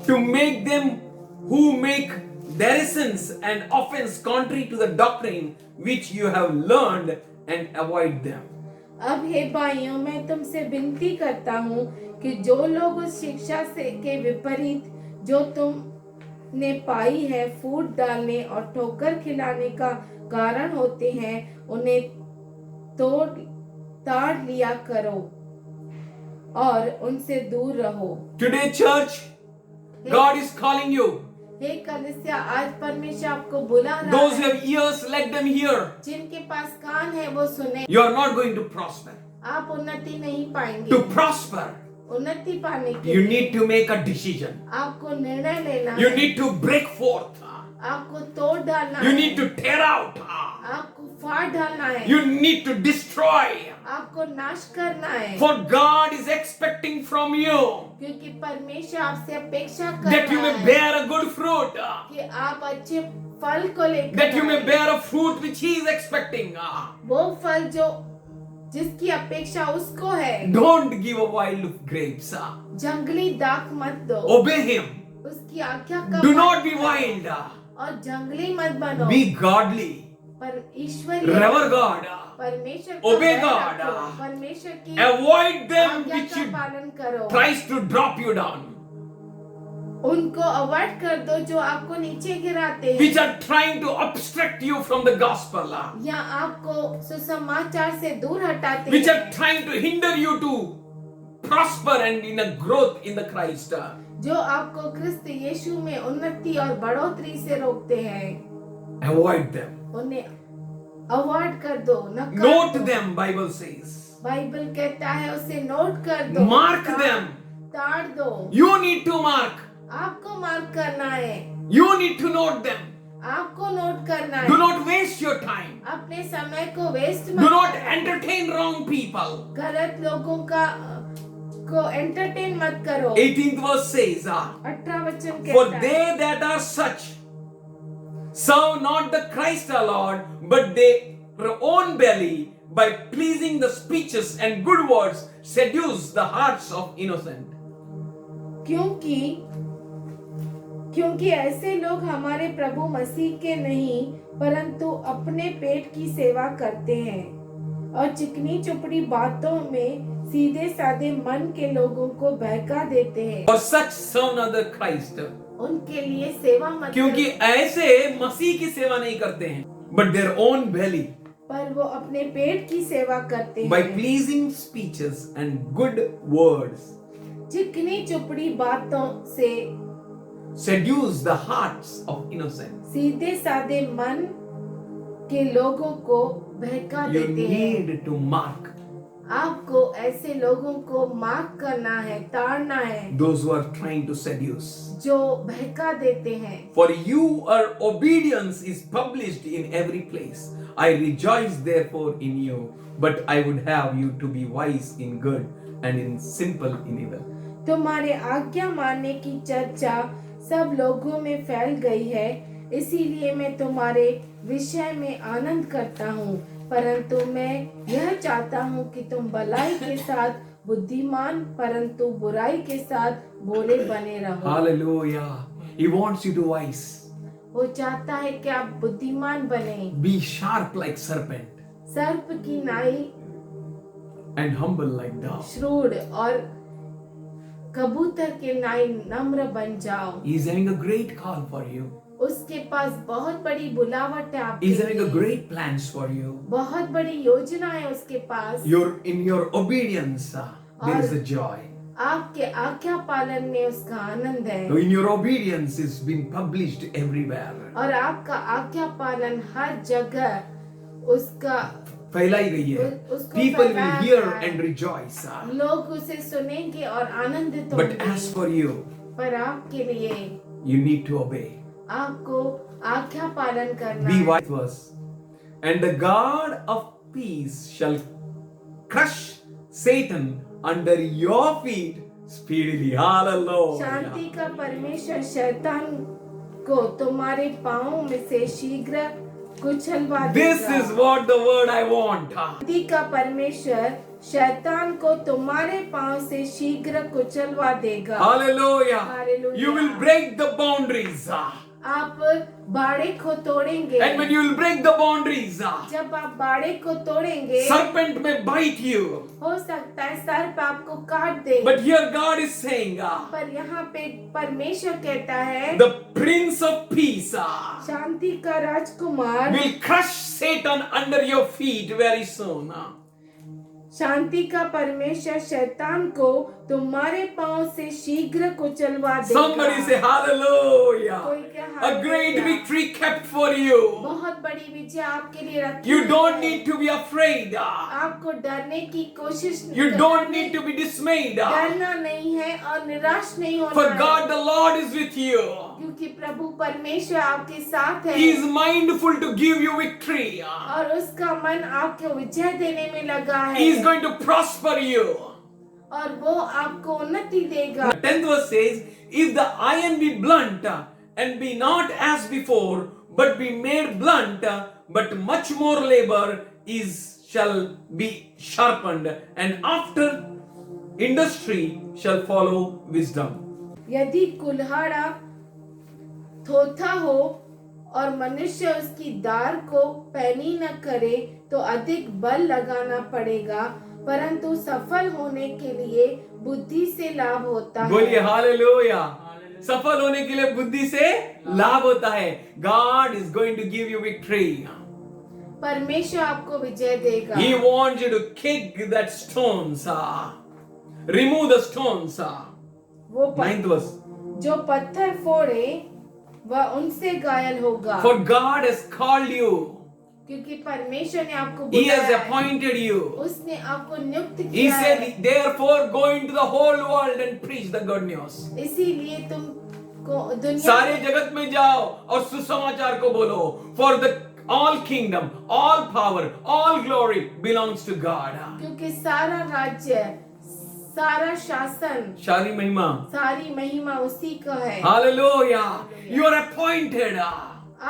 to make them who make derisons and offense contrary to the doctrine which you have learned and avoid them. अब हे भाइयों, मैं तुमसे विनती करता हूँ कि जो लोग उस शिक्षा से के विपरीत जो तुमने पाई है फूट डालने और ठोकर खिलाने का कारण होते हैं, उन्हें तोड़ ताड़ लिया करो और उनसे दूर रहो। Today, church, God is calling you. हे कलीसिया, आज परमेश्वर आपको बुला रहा Those who है। have ears, let them hear. जिनके पास कान है वो सुने। You are not going to prosper. आप उन्नति नहीं पाएंगे। To prosper, उन्नति पाने के you लिए need to make a decision. आपको निर्णय लेना You है। need to break forth. आपको तोड़ डालना You है। need to tear out. आपको फाड़ डालना है। You need to destroy. आपको नाश करना है। For God is expecting from you क्योंकि परमेश्वर आपसे अपेक्षा कर that you रहा may है bear a good fruit, कि आप अच्छे फल को लेकर that you may आए। bear a fruit which He is expecting. वो फल जो जिसकी अपेक्षा उसको है। Don't give a wild grapes. जंगली दाख मत दो। Obey Him. उसकी आज्ञा का Do पालन not be करो wild. और जंगली मत बनो। Be godly. पर ईश्वरीय Rever God. परमेश्वर का Obey भय God. रखो। परमेश्वर की Avoid them आज्ञा which का you पालन करो। tries to drop you down, उनको अवॉइड कर दो जो आपको नीचे गिराते which हैं are trying to obstruct you from the gospel, या आपको सुसमाचार से दूर हटाते which हैं, are trying to hinder you to prosper and in a growth in the Christ. जो आपको क्रिस्त यीशु में उन्नति और बढ़ोतरी से रोकते हैं। Avoid them. उन्हें अवॉइड कर दो, नकार Note दो। them, Bible says. बाइबल कहता है उसे नोट कर दो, Mark ताड़- them. ताड़ दो। You need to mark. आपको मार्क करना है, You need to note them. आपको नोट करना Do है। not waste your time. अपने समय को वेस्ट Do मत not करो। entertain wrong people. गलत लोगों का को एंटरटेन मत करो। 18th verse says, 18 वचन For कहता है, they that are such serve not the Christ our Lord, but their own belly, by pleasing the speeches and good words, seduce the hearts of innocent. क्योंकि ऐसे लोग हमारे प्रभु मसीह के नहीं परंतु अपने पेट की सेवा करते हैं और चिकनी चुपड़ी बातों में सीधे साधे मन के लोगों को बहका देते हैं। For such serve not the Christ. उनके लिए सेवा मत क्योंकि करो, ऐसे मसीह की सेवा नहीं करते हैं, but their own belly, पर वो अपने पेट की सेवा करते by हैं। pleasing speeches and good words, चिकनी चुपड़ी बातों से seduce the hearts of innocent. सीधे साधे मन के लोगों को बहका You देते हैं। need to mark. आपको ऐसे लोगों को मार्क करना है, ताड़ना है, those who are trying to seduce. जो बहका देते हैं। For you, obedience is published in every place. I rejoice therefore in you, but I would have you to be wise in good and in simple in evil. तुम्हारे आज्ञा मानने की चर्चा सब लोगों में फैल गई है, इसीलिए मैं तुम्हारे विषय में आनंद करता हूँ, परंतु मैं यह चाहता हूँ कि तुम भलाई के साथ बुद्धिमान परंतु बुराई के साथ भोले बने रहो। Hallelujah. He wants you to wise. वो चाहता है कि आप बुद्धिमान बने, Be sharp like serpent सर्प की नाई, and humble like dove. Shrewd और कबूतर के नाई नम्र बन जाओ। He is having a great call for you. उसके पास बहुत बड़ी बुलावट है आपके He is having a लिए, great plans for you. बहुत बड़ी योजना है उसके पास। In your obedience, there is a joy. आपके आज्ञा पालन में उसका आनंद है, So in your obedience is being published everywhere. और आपका आज्ञा पालन हर जगह उसका फैलाई गई है. उसको People will फैलाया hear है। and rejoice. लोग उसे सुनेंगे और आनंदित But होंगे। as for you, पर आपके लिए you need to obey. आपको आज्ञा पालन करना Be है। wise verse. And the God of peace shall crush Satan under your feet speedily. Hallelujah. शांति का परमेश्वर शैतान को तुम्हारे पाँवों में से शीघ्र कुचलवा This देगा। is what the word I want. शांति का परमेश्वर शैतान को तुम्हारे पाँव से शीघ्र कुचलवा देगा। Hallelujah. Hallelujah. You will break the boundaries. आप बाड़े को तोड़ेंगे, And when you will break the boundaries, जब आप बाड़े को तोड़ेंगे serpent may bite you. हो सकता है सर्प आपको काट दे, But here God is saying, पर यहाँ पे परमेश्वर कहता है the Prince of Peace शांति का राजकुमार will crush Satan under your feet very soon. शांति का परमेश्वर शैतान को तुम्हारे पांव से शीघ्र कुचलवा देगा। Somebody say hallelujah. कोई क्या A great hallelujah. victory kept for you. बहुत बड़ी विजय आपके लिए रखी You है। don't need to be afraid. आपको डरने की कोशिश You don't need to be dismayed. डरना नहीं है और निराश नहीं होना For है, God the Lord is with you. क्योंकि प्रभु परमेश्वर आपके साथ है He is mindful to give you victory. और उसका मन आपको विजय देने में लगा है He is going to prosper you. और वो आपको उन्नति देगा। 10th verse says, if the iron be blunt and be not as before, but be made blunt, but much more labor shall be sharpened, and after industry shall follow wisdom. यदि कुल्हाड़ा थोथा हो और मनुष्य उसकी दार को पैनी न करे तो अधिक बल लगाना पड़ेगा, परंतु सफल होने के लिए बुद्धि से लाभ होता है। बोलिए हालेलुया। सफल होने के लिए बुद्धि से लाभ होता है। God is going to give you victory. परमेश्वर आपको विजय देगा। He wants you to kick that stones. Remove the stones. वो 9th verse. जो पत्थर फोड़े वह उनसे घायल होगा, For God has called you. क्योंकि परमेश्वर ने आपको He has बुलाया है। appointed you. उसने आपको नियुक्त He किया है। said, therefore go into the whole world and preach the good news. इसीलिए तुम को दुनिया सारे जगत में जाओ और सुसमाचार को बोलो. For the all kingdom, all power, all glory belongs to God. क्योंकि सारा राज्य, सारा शासन, सारी महिमा. सारी महिमा उसी का है। Hallelujah. You are appointed.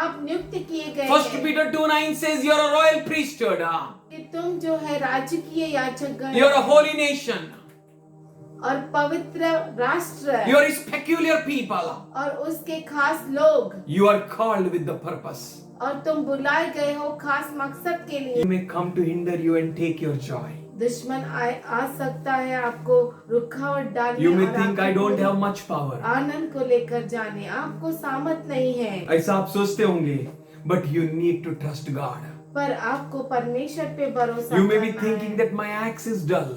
आप नियुक्त किए गए First हैं Peter 2:9 says you are a royal priesthood. कि तुम जो है राजकीय याजकगण You are a holy nation. और पवित्र राष्ट्र You are his peculiar people. और उसके खास लोग, You are called with the purpose. और तुम बुलाए गए हो खास मकसद के लिए। He may come to hinder you and take your joy. दुश्मन आ सकता है आपको रुकावट डालने You may और think I आपको don't have much power. आनंद को लेकर जाने। आपको सामर्थ नहीं है, ऐसा आप सोचते होंगे, but you need to trust God. पर आपको परमेश्वर पे भरोसा You may be करना thinking है। that my axe is dull.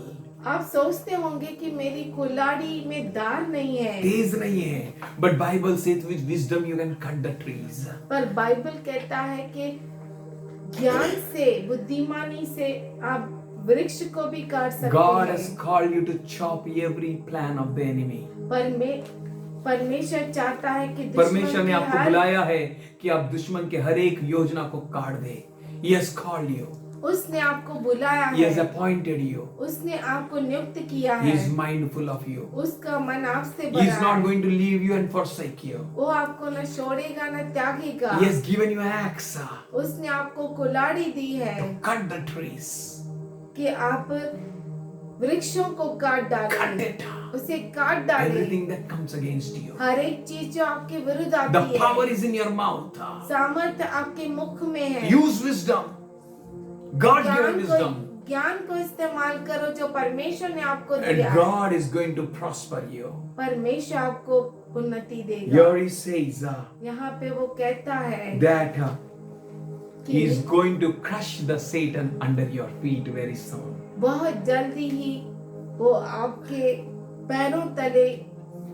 आप सोचते होंगे कि मेरी कुल्हाड़ी में दार नहीं है, तेज नहीं है, but Bible says with wisdom you can cut the trees. पर बाइबल कहता है कि ज्ञान से, बुद्धिमानी से आप वृक्ष को भी काट सकते God हैं। has called you to chop every plan of the enemy. परमेश्वर चाहता है कि दुश्मन परमेश्वर ने की आपको हर बुलाया है कि आप दुश्मन के हर एक योजना को काट दे. He has called you. उसने आपको बुलाया He has है, appointed you. उसने आपको नियुक्त किया He है, is mindful of you. उसका मन आपसे He बड़ा is not है, going to leave you and forsake you. वो आपको न छोड़ेगा न त्यागेगा। He has given you an axe उसने आपको कुल्हाड़ी दी है to cut the trees. कि आप वृक्षों को काट Cut डालें, it. उसे काट डालें। Everything that comes against you. हर एक चीज जो आपके विरुद्ध The आती power है, is in your mouth. सामर्थ्य आपके मुख में है। Use wisdom. God given wisdom. ज्ञान को इस्तेमाल करो जो परमेश्वर ने आपको And दिया है। God is going to prosper you. परमेश्वर आपको उन्नति देगा। Here he says यहाँ पे वो कहता है that कि he is going to crush the Satan under your feet very soon. बहुत जल्दी ही वो आपके पैरों तले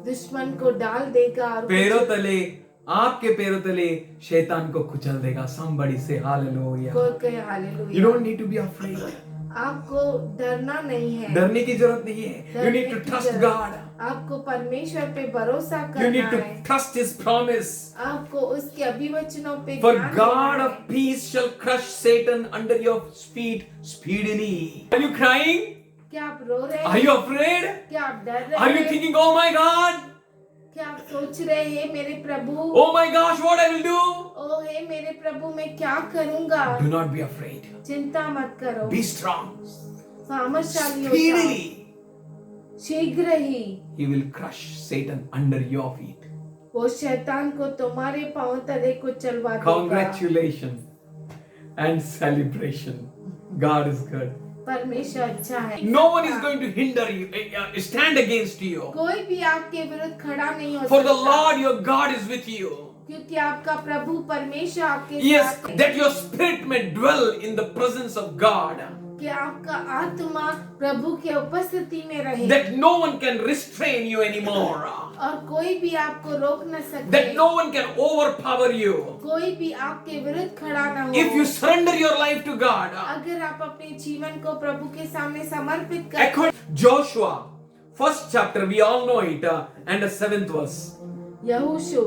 दुश्मन को डाल देगा और पैरों तले, आपके पैरों तले शैतान को कुचल देगा. Somebody say hallelujah. कोई कहे You hallelujah. don't need to be afraid. आपको डरना नहीं है, डरने की जरूरत नहीं है. You डरने need to की trust जरूरत- God. आपको परमेश्वर पे भरोसा You करना need to है, trust His promise. आपको उसके अभिवचनों पे For ध्यान God देना of है। peace shall crush Satan under your feet speedily. Are you crying? क्या आप रो रहे Are हैं? you afraid? क्या आप डर रहे Are you हैं? thinking, oh my God? क्या आप सोच रहे हैं मेरे प्रभु, Oh my gosh, what I will do? ओ हे मेरे प्रभु मैं क्या करूंगा? Do not be afraid. चिंता मत करो, Be strong. सामर्थशाली हो जाओ, Speedily, शीघ्र ही He will crush Satan under your feet. वो शैतान को तुम्हारे पांव तले को चलवा देगा। Congratulations and celebration. God is good. परमेश्वर अच्छा है। No one is going to hinder you, stand against you. कोई भी आपके विरुद्ध खड़ा नहीं हो For the सकता, Lord your God is with you. क्योंकि आपका प्रभु परमेश्वर आपके Yes, साथ है। that your spirit may dwell in the presence of God. कि आपका आत्मा प्रभु के उपस्थिति में रहे, That no one can restrain you anymore. और कोई भी आपको रोक न सके, That no one can overpower you. कोई भी आपके विरुद्ध खड़ा न हो। If you surrender your life to God. अगर आप अपने जीवन को प्रभु के सामने समर्पित करें, According Joshua, first chapter, we all know it, and the 7th verse. यहोशू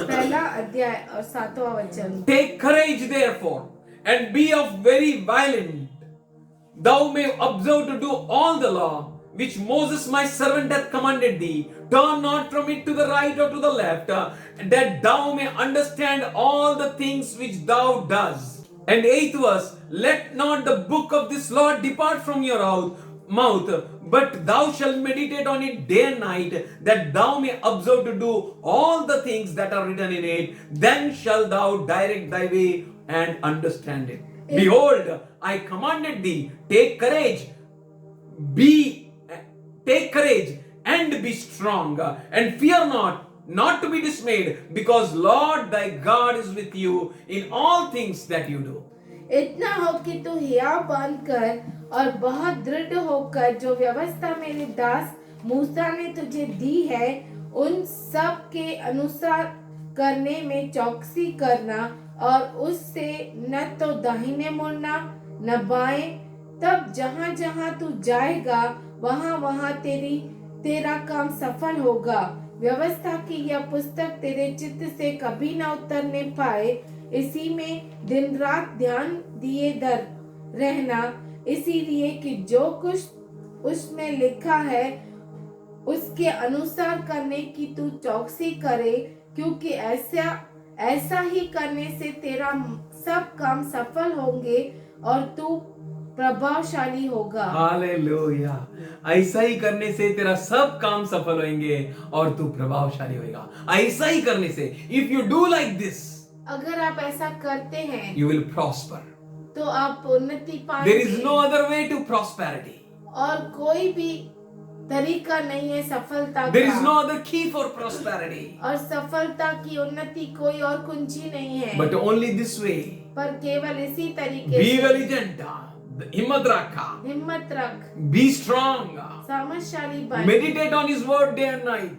पहला अध्याय और 7वां वचन। Take courage therefore, and be of very violent. Thou may observe to do all the law which Moses my servant hath commanded thee. Turn not from it to the right or to the left, that thou may understand all the things which thou dost. And 8th verse, let not the book of this law depart from your mouth, but thou shalt meditate on it day and night, that thou may observe to do all the things that are written in it. Then shalt thou direct thy way and understand it. Behold, I commanded thee, take courage and be strong, and fear not to be dismayed, because Lord thy God is with you in all things that you do. इतना हो कि तू हिया बांध कर और बहुत दृढ़ होकर जो व्यवस्था मेरे दास मूसा ने तुझे दी है उन सब के अनुसार करने में चौकसी करना, और उससे न तो दाहिने मुड़ना न बाएं, तब जहां जहां तू जाएगा वहां वहां तेरा काम सफल होगा। व्यवस्था की यह पुस्तक तेरे चित्त से कभी न उतरने पाए, इसी में दिन रात ध्यान दिए दर रहना, इसीलिए कि जो कुछ उसमें लिखा है उसके अनुसार करने की तू चौकसी करे, क्योंकि ऐसा ही करने से तेरा सब काम सफल होंगे और तू प्रभावशाली होगा। हालेलुया। ऐसा ही करने से तेरा सब काम सफल होंगे और तू प्रभावशाली होगा। ऐसा ही करने से, if you do like this, अगर आप ऐसा करते हैं you will prosper. तो आप उन्नति पाएंगे। There is no other way to prosperity. और कोई भी तरीका नहीं है सफलता There का। is no other key for prosperity. और सफलता की उन्नति कोई और कुंजी नहीं है, But only this way. पर केवल इसी तरीके Be से vigilant. हिम्मत रखा. हिम्मत रख, Be strong. सामर्थशाली बन, Meditate on His word day and night.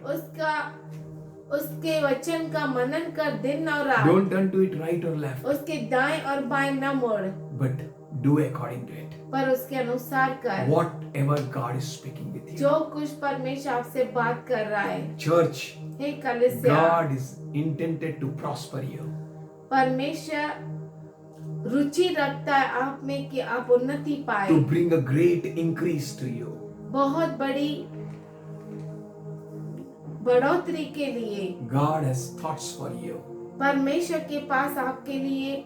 उसके वचन का मनन कर दिन और रात। Don't turn to it right or left. उसके दाएं और बाएं न मोड़, But do according to it. पर उसके अनुसार कर। Whatever God is speaking with you. जो कुछ परमेश्वर आपसे बात कर रहा है। Church, हे कलीसिया, God is intended to prosper you. परमेश्वर रुचि रखता है आप में कि आप उन्नति पाए, To bring a great increase to you. बहुत बड़ी बढ़ोतरी के लिए। God has thoughts for you. परमेश्वर के पास आपके लिए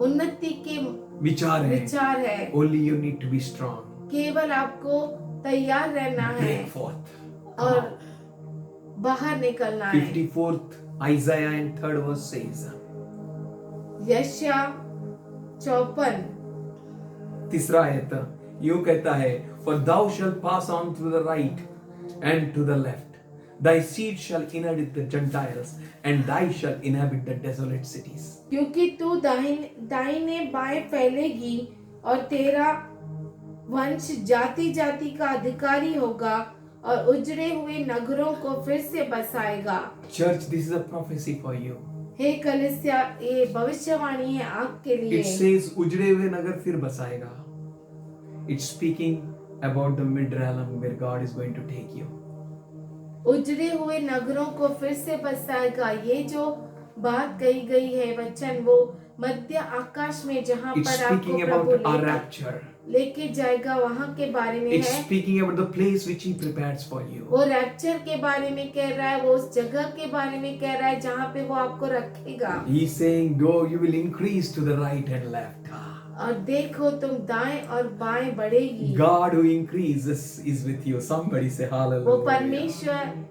उन्नति के विचार विचार है। Only you need to be strong. केवल आपको तैयार रहना है Break forth. और बाहर निकलना है। 54th Isaiah and 3rd verse says. यशाया 54 तीसरा आयत यूं कहता है, For thou shalt pass on to the right and to the left. Thy seed shall inherit the Gentiles, and thy shall inhabit the desolate cities. क्योंकि तू दाहिने बाएं फैलेगी और तेरा वंश जाति जाति का अधिकारी होगा और उजड़े हुए नगरों को फिर से बसाएगा। Church, this is a prophecy for you. हे कलीसिया, ये भविष्यवाणी है आपके लिए। It says उजड़े हुए नगर फिर बसाएगा. It's speaking about the mid-realm where God is going to take you. उजड़े हुए नगरों को फिर से बसाएगा। ये जो बात कही गई है वचन, वो मध्य आकाश में जहाँ It's पर आपको speaking Prabhu about our rapture. लेके जाएगा, वहाँ के बारे में It's है। speaking about the place which He prepares for you. वो रैप्चर के बारे में कह रहा है, वो उस जगह के बारे में कह रहा है जहाँ पे वो आपको रखेगा। He's saying, go, you will increase to the right and left. और देखो तुम दाएं और बाएं बढ़ेगी। God who increases is with you. Somebody say वो hallelujah. परमेश्वर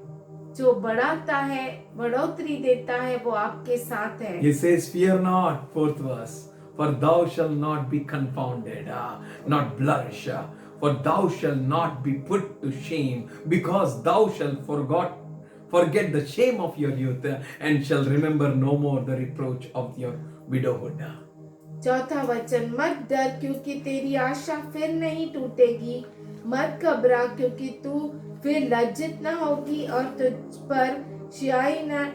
जो बढ़ाता है, बढ़ोतरी देता है, वो आपके साथ है। He says, fear not, 4th verse, for thou shalt not be confounded, not blush, for thou shalt not be put to shame, because thou shalt forget the shame of your youth, and shall remember no more the reproach of your widowhood. चौथा वचन, मत डर क्योंकि तेरी आशा फिर नहीं टूटेगी, मत घबरा क्योंकि तू फिर लज्जित न होगी और तुझ पर स्याही न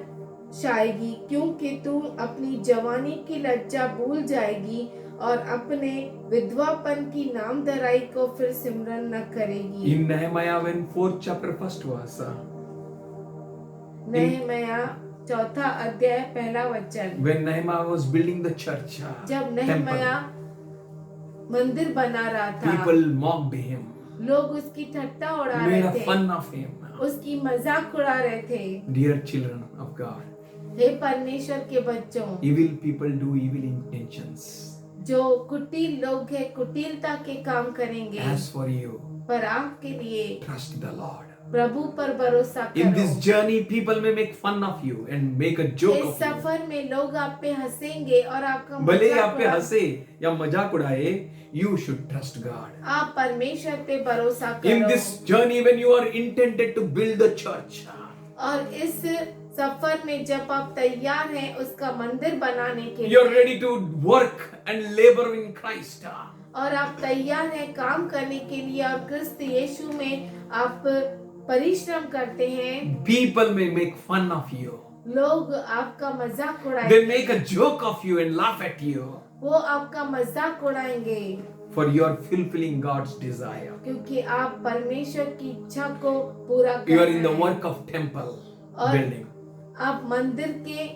छाएगी, क्योंकि तू अपनी जवानी की लज्जा भूल जाएगी और अपने विधवापन की नामधराई को फिर सिमरन न करेगी। In Nehemiah, when 4th chapter 1st verse, नहमया चौथा अध्याय पहला वचन, when Nehemiah was building the church, जब नहमया मंदिर बना रहा था, people mocked him, लोग उसकी ठट्टा उड़ा made रहे a थे, fun of him. उसकी मजाक उड़ा रहे थे। Dear children of God, हे परमेश्वर के बच्चों, evil people do evil intentions. जो कुटिल लोग हैं कुटिलता के काम करेंगे, As for you, पर आपके लिए trust the Lord. प्रभु पर भरोसा In this करो। journey, people may make fun of you and make a joke इस of you. सफर में लोग आप पे हंसेंगे और आपका भले ही मजाक आप पे उड़ा- हंसे या मजाक उड़ाए, you should trust God. आप परमेश्वर पे भरोसा In करो। this journey, when you are intended to build the church, और इस सफर में जब आप तैयार हैं उसका मंदिर बनाने के you are लिए, ready to work and labor in Christ. और आप तैयार हैं काम करने के लिए और क्रिस्त यीशु में आप परिश्रम करते हैं, People may make fun of you. लोग आपका मजाक They उड़ाएंगे, make a joke of you and laugh at you वो आपका मजाक उड़ाएंगे for your fulfilling God's desire. क्योंकि आप परमेश्वर की इच्छा को पूरा कर You are रहे in the हैं। work of temple और building. आप मंदिर के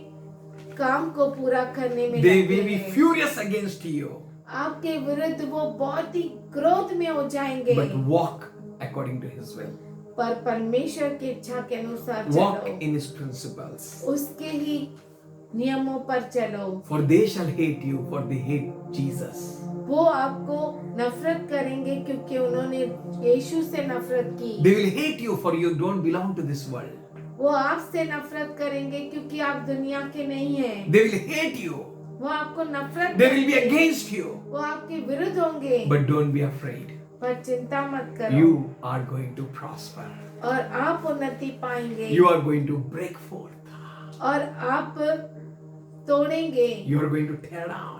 काम को पूरा करने में They लगे may be हैं। furious against you, आपके विरुद्ध वो बहुत ही क्रोध में हो जाएंगे, but walk according to His will. पर परमेश्वर की इच्छा के अनुसार Walk चलो, in His principles. उसके ही नियमों पर चलो। For they shall hate you, for they hate Jesus. वो आपको नफरत करेंगे क्योंकि उन्होंने यीशु से नफरत की। They will hate you, for you don't belong to this world. वो आपसे नफरत करेंगे क्योंकि आप दुनिया के नहीं हैं। They will hate you. वो आपको नफरत They will be करेंगे, against you. वो आपके विरुद्ध होंगे, But don't be afraid. पर चिंता मत करो। You are going to prosper. और आप उन्नति पाएंगे, You are going to break forth. और आप तोड़ेंगे, You are going to tear down.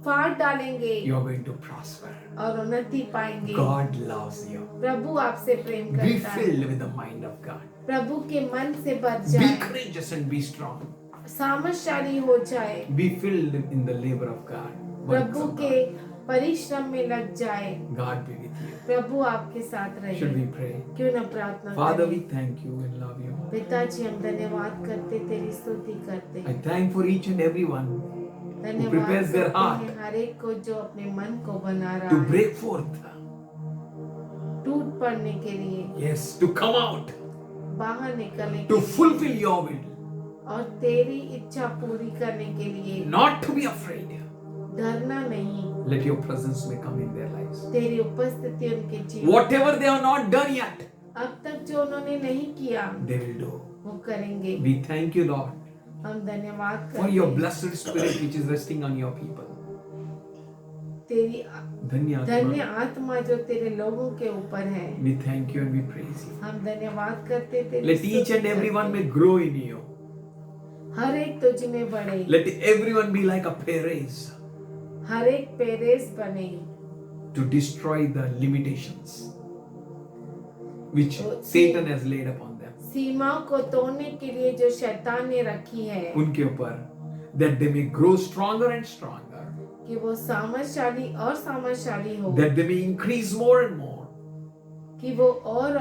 फाड़ डालेंगे, You are going to prosper. और उन्नति पाएंगे। God loves you. प्रभु आपसे प्रेम Be करता है। filled with the mind of God. प्रभु के मन से भर Be जाए, courageous and be strong. सामर्थशाली हो जाए, Be filled in the labor of God. Works Prabhu of के God. परिश्रम में लग जाए। God be with you. प्रभु आपके साथ रहे। Should we pray? क्यों न प्रार्थना Father, we करें। thank you and love you. पिताजी हम धन्यवाद करते, तेरी स्तुति करते, I thank for each and every one धन्यवाद prepares their करते heart हैं हर एक को जो अपने मन को बना रहा to है break forth. टूट पड़ने के लिए, Yes, to come out, बाहर निकलने के to लिए fulfill your will, और तेरी इच्छा पूरी करने के लिए। not to be afraid. डरना नहीं, Let your presence may come in their lives. तेरी उपस्थिति उनके जीवन Whatever they have not done yet, अब तक जो उन्होंने नहीं किया they will do. वो करेंगे। We thank you, Lord, हम धन्यवाद for your करते हैं blessed spirit which is resting on your people. तेरी धन्य धन्य आत्मा. आत्मा जो तेरे लोगों के ऊपर है। We thank you and we praise you. हम धन्यवाद करते तेरी Let each and स्तुति everyone करते। may grow in you. हर एक तुझ में बढ़े, Let everyone be like a Perez हर एक पेरेस बने to destroy the limitations which तो Satan has laid upon them. सीमाओं को तोड़ने के लिए जो शैतान ने रखी है, उनके ऊपर that they may grow stronger and stronger, कि वो सामर्थशाली और सामर्थशाली हो, that they may increase more and more, कि वो और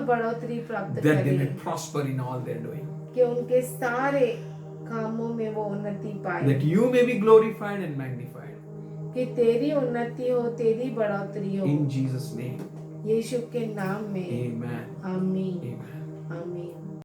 बढ़ोतरी प्राप्त that they may करे, prosper in all they're doing, कि उनके सारे कामों में वो उन्नति पाए, that you may be glorified and magnified. कि तेरी उन्नति हो, तेरी बढ़ोतरी हो। In Jesus' name, यीशु के नाम में amen. आमीन।